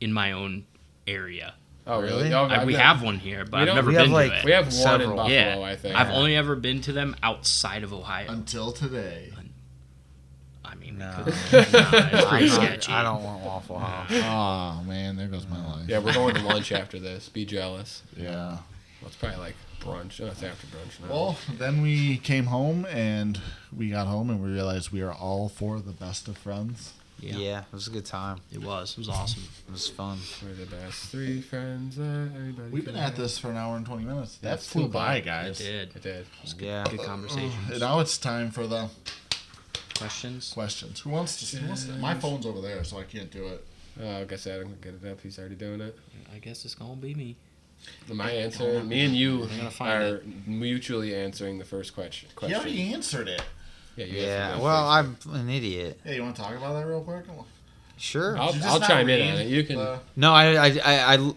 in my own area. Oh, really? Really? No, We have one here, but We I've don't- never we been have, like- to it. We have one Several. in Buffalo, yeah, I think. I've only ever been to them outside of Ohio. Until today. I mean, No. it could- nah, it's pretty I'm not- sketchy. I don't want Waffle House. Oh man, there goes my life. Yeah, we're going to lunch after this. Be jealous. Yeah. Well, it's probably like brunch. Oh, it's after brunch now. Well, then we came home and we got home and we realized we are all 4 the best of friends. Yeah. It was a good time. It was awesome. It was fun. We're the best 3 friends that anybody We've been can at have. this for an hour and 20 minutes. Yeah, That it's flew too by, It guys. did. It did. Yeah. Good conversation. And now it's time for the Questions? questions. Who wants to? My phone's over there, so I can't do it. Oh, I guess Adam can get it up. He's already doing it. I guess it's gonna be me. My answer, me and you I'm gonna find are mutually answering the first question. He already answered it. Yeah, you Yeah. answered that Well, first. I'm an idiot. Hey, you want to talk about that real quick? Sure. I'll, Did you just I'll not chime in read on it. You can. the- No, I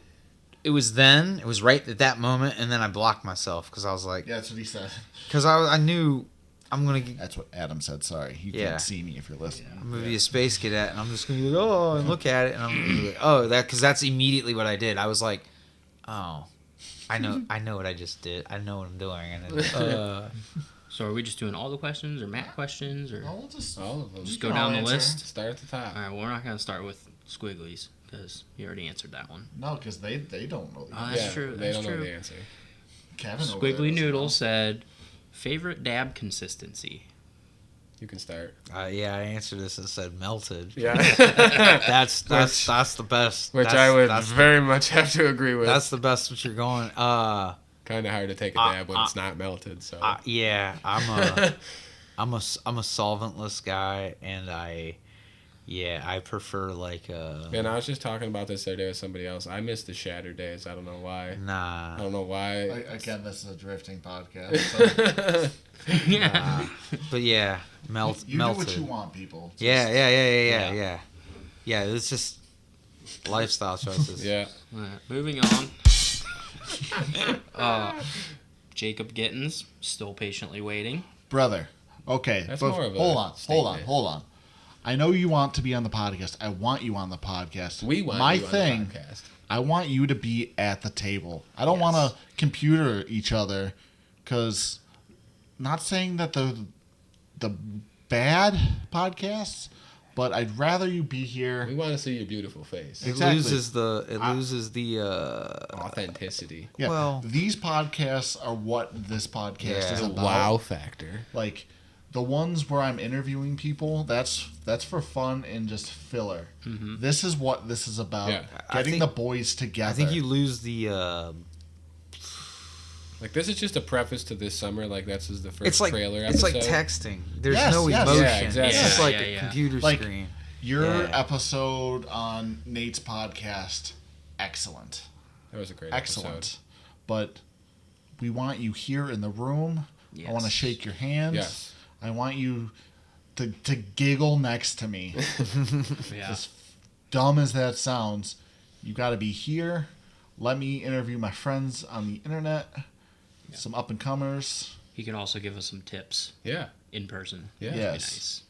it was then. It was right at that moment, and then I blocked myself because I was like, Yeah, that's what he said. because I knew I'm gonna That's what Adam said. Sorry, you Yeah. can't see me if you're listening. I'm gonna be a space cadet, and I'm just gonna be like, oh, and look at it, and I'm gonna be like, oh, that because that's immediately what I did. I was like, oh, I know what I just did. I know what I'm doing, and then, So are we just doing all the questions or Matt questions or No, we'll just All of them. just You go can all down the answer. list? Start at the top. All right, well, we're not gonna start with squigglies because you already answered that one. no, because they don't know. The Oh, answer. that's true, They that's don't know true. the answer. Kevin over there Squiggly doesn't Noodle know. said, favorite dab consistency. You can start. Yeah, I answered this and said melted. Yeah. That's the best. Which That's- I would that's very much have to agree with. That's the best. What you're going. Kind of hard to take a dab when it's not melted. So. Yeah, I'm a solventless guy, and I prefer like And I was just talking about this the other day with somebody else. I miss the shatter days. I don't know why. I nah. don't know why. Again, this is a drifting podcast. So But yeah, you melted. do what you want, people. Just- Yeah. It's just lifestyle choices. Yeah. All right, moving on. Jacob Gittins, still patiently waiting. Brother. Okay. That's but more of a hold on. statement. I know you want to be on the podcast. I want you on the podcast. We want My you thing, on the podcast. I want you to be at the table. I don't want to computer each other, because not saying that the bad podcasts, but I'd rather you be here. We want to see your beautiful face. It Exactly. loses the Authenticity. Yeah, well- these podcasts are what this podcast is The about. wow factor. Like the ones where I'm interviewing people, that's for fun and just filler. This is what this is about. Yeah. Getting think- the boys together. I think you lose the. Like, this is just a preface to this summer. Like, that's just the first It's like trailer it's episode. like texting. There's Yes, no yes. emotion. Yeah, exactly. It's just Yeah, like yeah, a yeah. computer Like- screen. Your Yeah. episode on Nate's podcast, excellent. That was a great Excellent. episode. But we want you here in the room. I want to Yes. shake your hands. Yes. I want you to giggle next to me. Yeah. As dumb as that sounds, you got to be here. Let me interview my friends on the internet, some up and comers. He can also give us some tips Yeah. in person. Yeah. That'd be Yes. nice.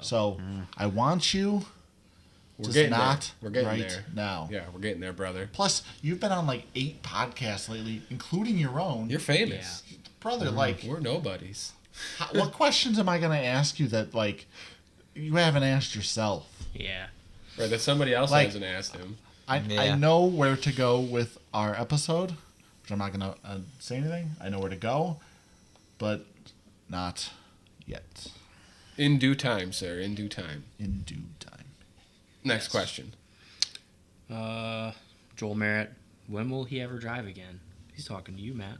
So I want you, We're just getting not there. We're getting right there. now. Yeah, we're getting there, brother. Plus, you've been on like 8 podcasts lately, including your own. You're famous. Brother, like, We're nobodies. what questions am I going to ask you that, like, you haven't asked yourself? Yeah. Right, that somebody else Like- hasn't asked him. I Yeah. know where to go with our episode, which I'm not going to say anything. I know where to go, but not yet. In due time, sir. In due time. In due time. Next Yes. question. Joel Merritt, when will he ever drive again? He's talking to you, Matt.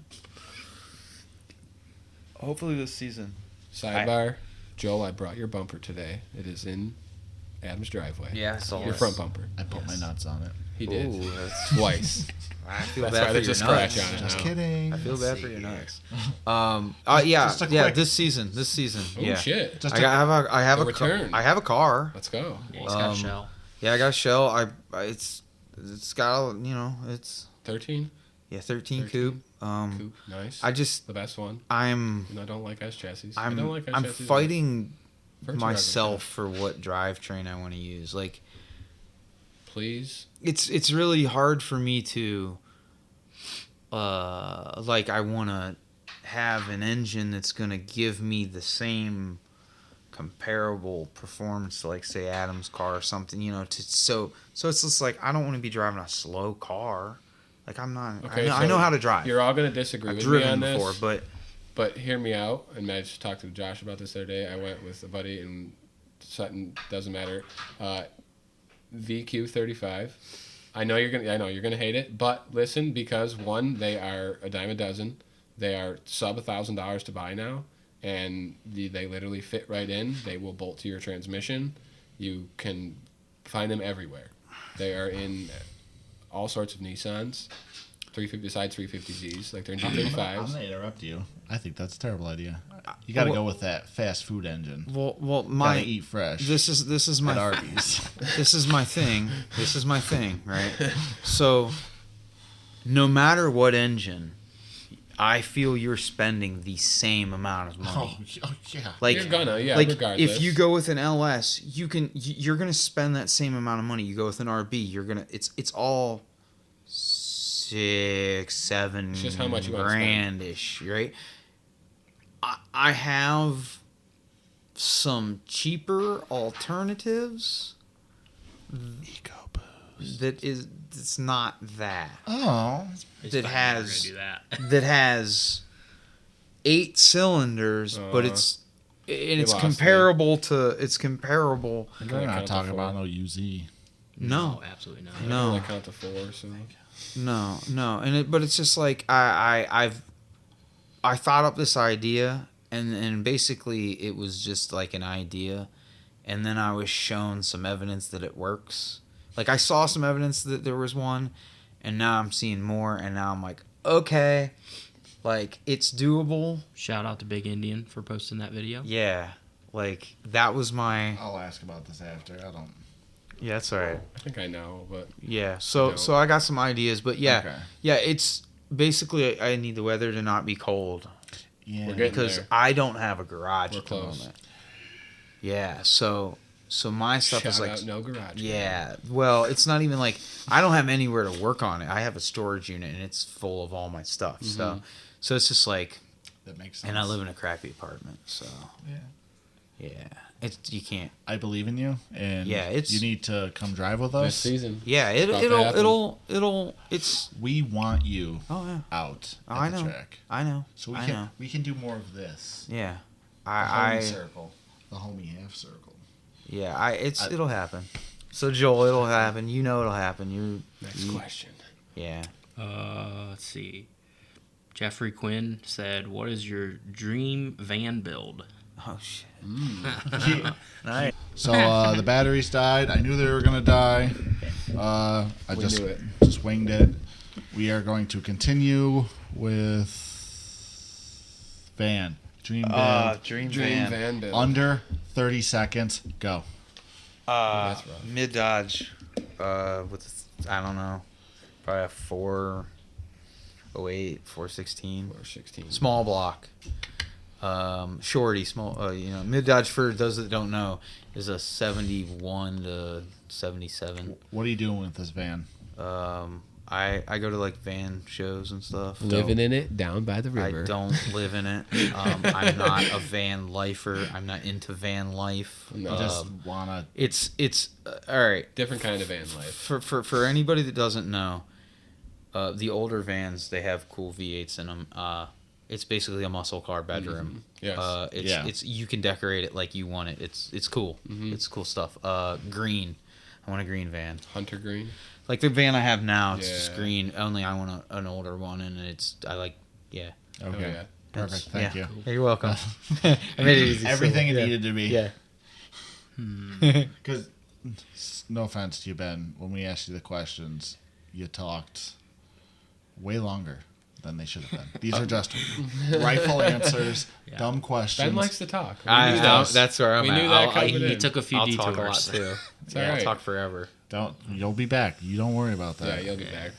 Hopefully this season. Sidebar. Joel, I brought your bumper today. It is in Adam's driveway. Yeah, I saw Your it. front bumper. I put my nuts on it. He did. Ooh, that's, Twice. I feel That's bad why for there's your a scratch nuts. on it Just now. kidding. I feel bad see for your here. nuts. just a quick- This season. Oh, yeah. shit. Just I have A a car. return. I have a car. Let's go. Yeah, he's got Um, a shell. Yeah, I got a shell. It's got it's 13? 13 13. coupe. Coupe. Nice. I just the best one. I'm And I don't like S chassis. I don't like S I'm chassis. fighting First myself for what drivetrain I want to use. Like Please. it's really hard for me to like I want to have an engine that's going to give me the same comparable performance to, like, say, Adam's car or something, so it's just like I don't want to be driving a slow car. Like I'm not Okay, I know how to drive. You're all going to disagree I've with me on driven this. before, But hear me out, and I just talked to Josh about this the other day. I went with a buddy in Sutton, doesn't matter. VQ35. I know you're gonna hate it, but listen, because one, they are a dime a dozen. They are sub $1,000 to buy now, and they literally fit right in. They will bolt to your transmission. You can find them everywhere. They are in all sorts of Nissans. 350 besides 350Zs, like they're in I'm G35s. going to interrupt you. I think that's a terrible idea. You got to go with that fast food engine. well Gotta my eat fresh. this is at my Arby's. this is my thing. This is my thing, right? So, no matter what engine, I feel you're spending the same amount of money. Yeah. Like, You're gonna, yeah, like regardless. if you go with an LS, you're gonna spend that same amount of money. You go with an RB, it's all 6-7 It's just how much you wanna spend. grandish, right? I have some cheaper alternatives it's not that Oh. It's that fine, has- we're gonna do that. that has 8 cylinders, but Uh. it's lost me. comparable to We're not count to talking four. about no UZ. no. absolutely not. I No. only count to 4, so. No, but it's just like I thought up this idea, and basically it was just like an idea, and then I was shown some evidence that it works. Like I saw some evidence that there was one, and now I'm seeing more, and now I'm like, okay, like it's doable. Shout out to Big Indian for posting that video. Yeah, like that was my I'll ask about this after. I don't. yeah. That's all right. I think I know, but Yeah, so No. I got some ideas, but yeah, Okay. yeah, it's basically I need the weather to not be cold. Yeah. We're getting Because there. I don't have a garage We're at the close. moment. Yeah, so my stuff shout is like out no garage. yeah. Well, it's not even like I don't have anywhere to work on it. I have a storage unit and it's full of all my stuff. Mm-hmm. So it's just like, That makes sense. and I live in a crappy apartment. So Yeah. yeah, it's you can't. I believe in you, and Yeah, it's- you need to come drive with This us. season. Yeah, About to happen. it'll it's. We want you Oh yeah, out Oh, at I the know. track, I know. so we I can know. we can do more of this. Yeah, The homie I circle, the homie half circle. yeah, it'll happen. So Joel, it'll happen. You know it'll happen. Next question. Yeah. Let's see. Jeffrey Quinn said, "What is your dream van build?" Oh shit. Nice. So the batteries died. I knew they were gonna die. I We just knew it. just winged it. We are going to continue with van. Dream van. Dream Dream van. van build. Under 30 seconds. Go. That's rough. Mid Dodge. With I don't know, probably a 408, 416. Or 16. Small block. Shorty, small. Mid Dodge for those that don't know is a 71 to 77. What are you doing with this van? I go to like van shows and stuff. Living in it down by the I river. don't live in it. I'm not a van lifer. I'm not into van life. No. Just wanna. It's all right. Different kind of van life. For anybody that doesn't know, the older vans they have cool V8s in them. It's basically a muscle car bedroom. Yes. It's you can decorate it like you want it. It's cool. It's cool stuff. Green. I want a green van. Hunter green. Like the van I have now, it's just Yeah. green. Only I want an older one, and I like. Yeah. Okay. Oh, yeah. Perfect. Thank yeah. you. Yeah, you're welcome. I made it easy. Everything it yeah. needed to be. Yeah. Because, no offense to you, Ben, when we asked you the questions, you talked way longer than they should have been. These are just rifle answers, dumb questions. Ben likes to talk. We I knew know, that. that's where I'm We at. knew that I'll, coming I, He in. took a few I'll detours. talk a lot too. It's Yeah, all I'll right. talk forever. You'll be back. You don't worry about Yeah, that. you'll be back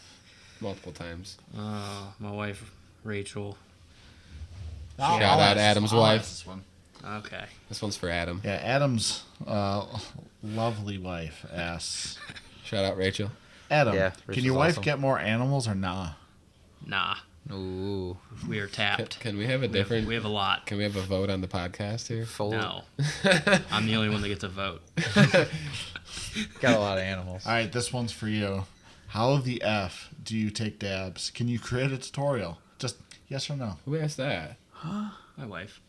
multiple times. My wife, Rachel. Shout out Adam's I'll wife. ask this one. Okay. This one's for Adam. Yeah, Adam's lovely wife asks, Shout out Rachel. Adam, Yeah, can Rachel's your wife awesome. get more animals or nah? Nah, Ooh. we are tapped. Can we have a different? We have a lot. Can we have a vote on the podcast here? Full. No, I'm the only one that gets a vote. Got a lot of animals. All right, this one's for you. How the F do you take dabs? Can you create a tutorial? Just yes or no. Who asked that? My wife.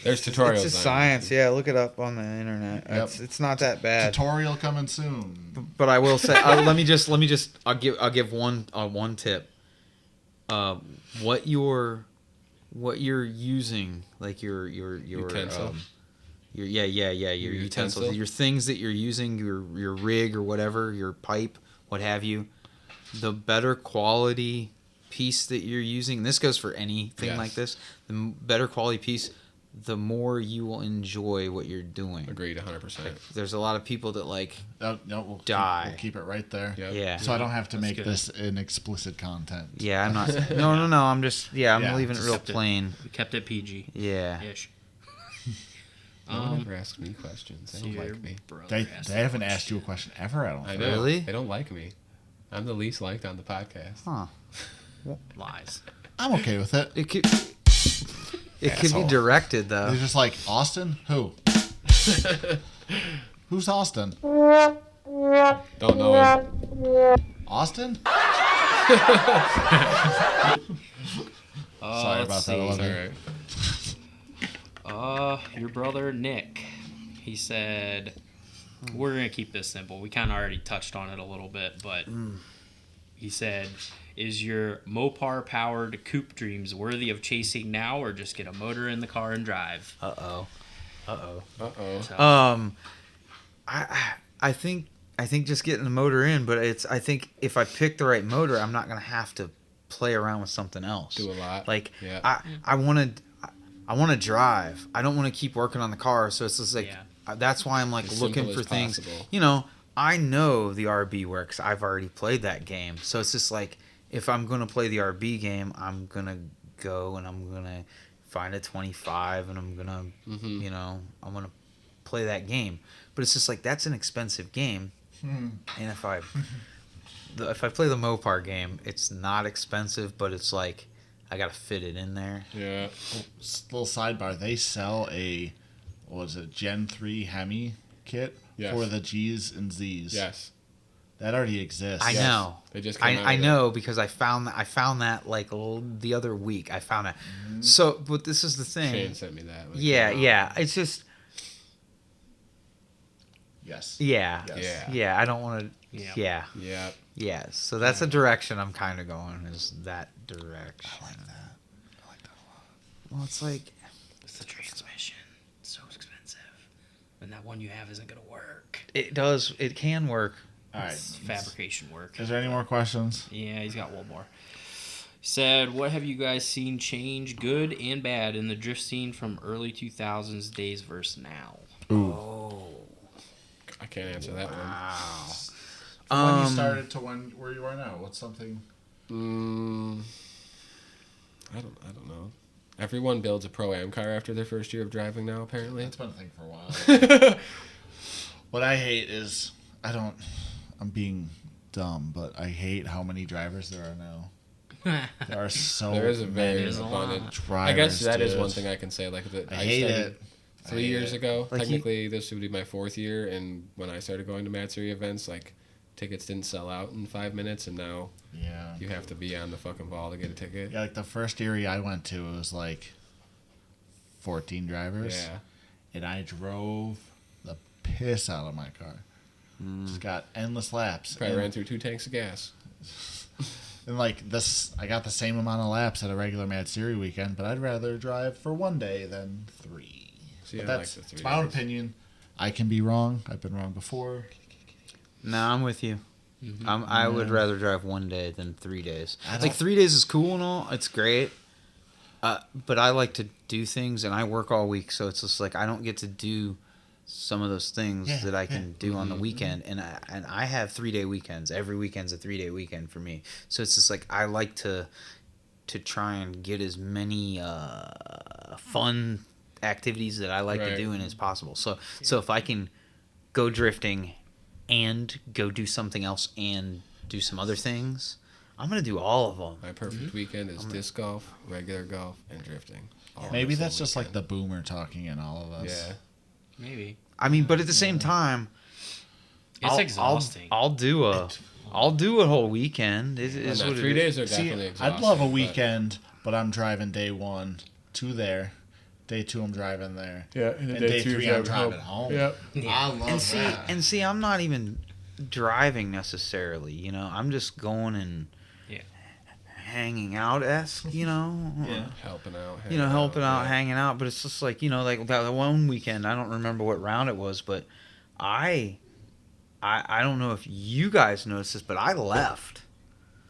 There's tutorials. It's just on science. Yeah, look it up on the internet. Yep. It's not that bad. Tutorial coming soon. But I will say, let me just. I'll give one tip. What you're using, like your Utensil? your your utensils, utensil? your things that you're using, your rig or whatever, your pipe, what have you. The better quality piece that you're using, and this goes for anything Yes. like this. The better quality piece, the more you will enjoy what you're doing. Agreed, 100%. There's a lot of people that like. No, we'll Die. We'll keep it right there. Yep. Yeah. So I don't have to make good. this an explicit content. Yeah, I'm not. No. I'm just. Yeah, I'm Yeah, leaving it just real kept it- plain. We kept it PG Yeah. ish. No one ever asks me questions. They don't like me. They haven't asked you a question ever. I don't I think. know. Really? They don't like me. I'm the least liked on the podcast. Huh. lies. I'm okay with it. It could. It could be Asshole. directed though. They're just like Austin. Who? Who's Austin? Don't know him. Austin? Sorry about that. I love It's all you. right. Your brother Nick. He said, we're gonna keep this simple. We kind of already touched on it a little bit, but he said, is your Mopar powered coupe dreams worthy of chasing now, or just get a motor in the car and drive? Uh-oh. So, I think just getting the motor in, but I think if I pick the right motor, I'm not gonna have to play around with something else. Do a lot. Like Yeah. I want to drive. I don't want to keep working on the car. So it's just like that's why I'm like As looking simple for as things. possible. You know, I know the RB works. I've already played that game. So it's just like if I'm gonna play the RB game, I'm gonna go and I'm gonna find a 25 and I'm gonna you know I'm gonna play that game. But it's just like that's an expensive game. And if I play the Mopar game, it's not expensive, but it's like I gotta fit it in there. Yeah. Little sidebar: they sell a Gen 3 Hemi kit for the G's and Z's. Yes. That already exists. I know. They just came out I with know because I found that like the other week. I found it. So, but this is the thing. Shane sent me that. Yeah. It's just. Yes. Yeah. Yes. Yeah. I don't want to. Yeah. Yeah. So that's the direction I'm kind of going. Is that direction? I like that a lot. Well, it's like. it's the transmission. It's so expensive. And that one you have isn't going to work. It does. It can work. All right. It's fabrication work. Is there any more questions? Yeah, he's got one more. He said, what have you guys seen change, good and bad, in the drift scene from early 2000s days versus now? Oh. I can't answer that one. Wow. From when you started to where you are now, what's something? I don't know. Everyone builds a Pro-Am car after their first year of driving now, apparently. That's been a thing for a while. What I hate is I'm being dumb, but I hate how many drivers there are now. There are so There is a very many There's a lot. abundant. drivers. I guess that is dude. one thing I can say. Like that, I hate started it. 3 years ago. Like Technically, this would be my 4th year, and when I started going to Matsuri events, like tickets didn't sell out in 5 minutes, and now Yeah. you have to be on the fucking ball to get a ticket. Yeah, like the first Erie I went to, it was like 14 drivers. Yeah. And I drove the piss out of my car. Just got endless laps. Probably and, ran through 2 tanks of gas. and like this, I got the same amount of laps at a regular Mad Series weekend, but I'd rather drive for one day than 3. See, But I that's like the 3 it's my own days. opinion. I can be wrong. I've been wrong before. No, I'm with you. I would rather drive one day than 3 days. I Like don't- 3 days is cool and all. It's great. But I like to do things, and I work all week, so it's just like I don't get to do some of those things Yeah, that I can do on the Mm-hmm. weekend. And I have 3 day weekends. Every weekend's a 3 day weekend for me. So it's just like I like to try and get as many fun activities that I like to Right. do in as possible. So if I can go drifting and go do something else and do some other things, I'm gonna do all of them. My perfect weekend is disc golf, regular golf, and drifting. All in Maybe the that's same just like weekend. the boomer talking in all of us. Yeah. Maybe. I mean, but at the same time, It's exhausting. I'll do a whole weekend. It is No, what 3 it days are See, definitely exhausting. I'd love a but- weekend, but I'm driving day 1 to there. Day 2, I'm driving there. Yeah, And day 3, I'm driving home. Yep. I love that. And see, I'm not even driving necessarily. You know, I'm just going and Yeah. hanging out esque. You know. Yeah. Helping out. You know, helping out, yeah. hanging out, but it's just like, you know, like that one weekend, I don't remember what round it was, but I don't know if you guys noticed this, but I left.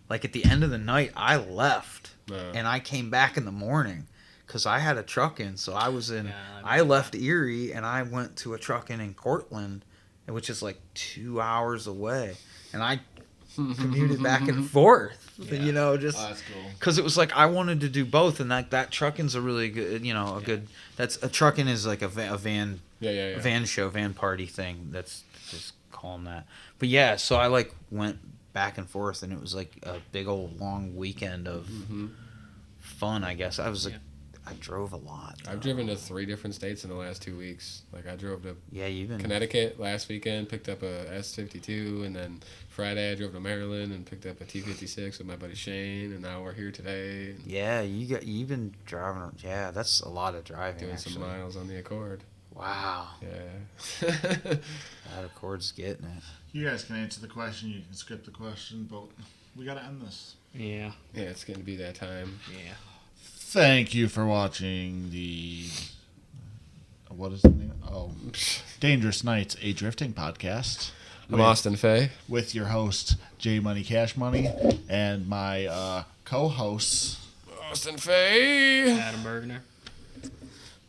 Like at the end of the night, I left, and I came back in the morning because I had a truck in. So I was in. Yeah, I left Erie and I went to a truck in Cortland, which is like 2 hours away, and I commuted back and forth. You know, just Oh, that's cool. because it was like I wanted to do both, and that trucking's a really good, you know, good. That's a trucking is like a van Yeah. van show, van party thing. That's just call them that. But yeah, so I like went back and forth, and it was like a big old long weekend of fun. I guess I was like, I drove a lot. I've driven to 3 different states in the last 2 weeks. Like I drove to Yeah, you've been. Connecticut last weekend, picked up a S52, and then Friday I drove to Maryland and picked up a T56 with my buddy Shane, and now we're here today Yeah, you've been driving. Yeah, that's a lot of driving. doing actually. some miles on the Accord. Wow, Yeah. that Accord's getting it. You guys can answer the question. You can skip the question, but we got to end this. Yeah. Yeah, it's going to be that time. Yeah. Thank you for watching the. What is the name? Oh, Dangerous Nights, a drifting podcast. I'm Austin Fay. With your host, J Money Cash Money, and my co-hosts, Austin Fay. Adam Bergner.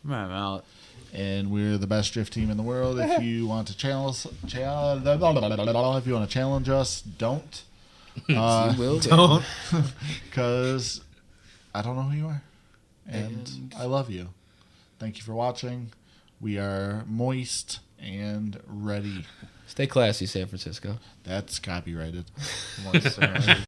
I'm out. and we're the best drift team in the world. If you want to if you want to challenge us, don't. You will. Don't. Because I don't know who you are, and I love you. Thank you for watching. We are moist and ready. Stay classy, San Francisco. That's copyrighted. Moist and ready.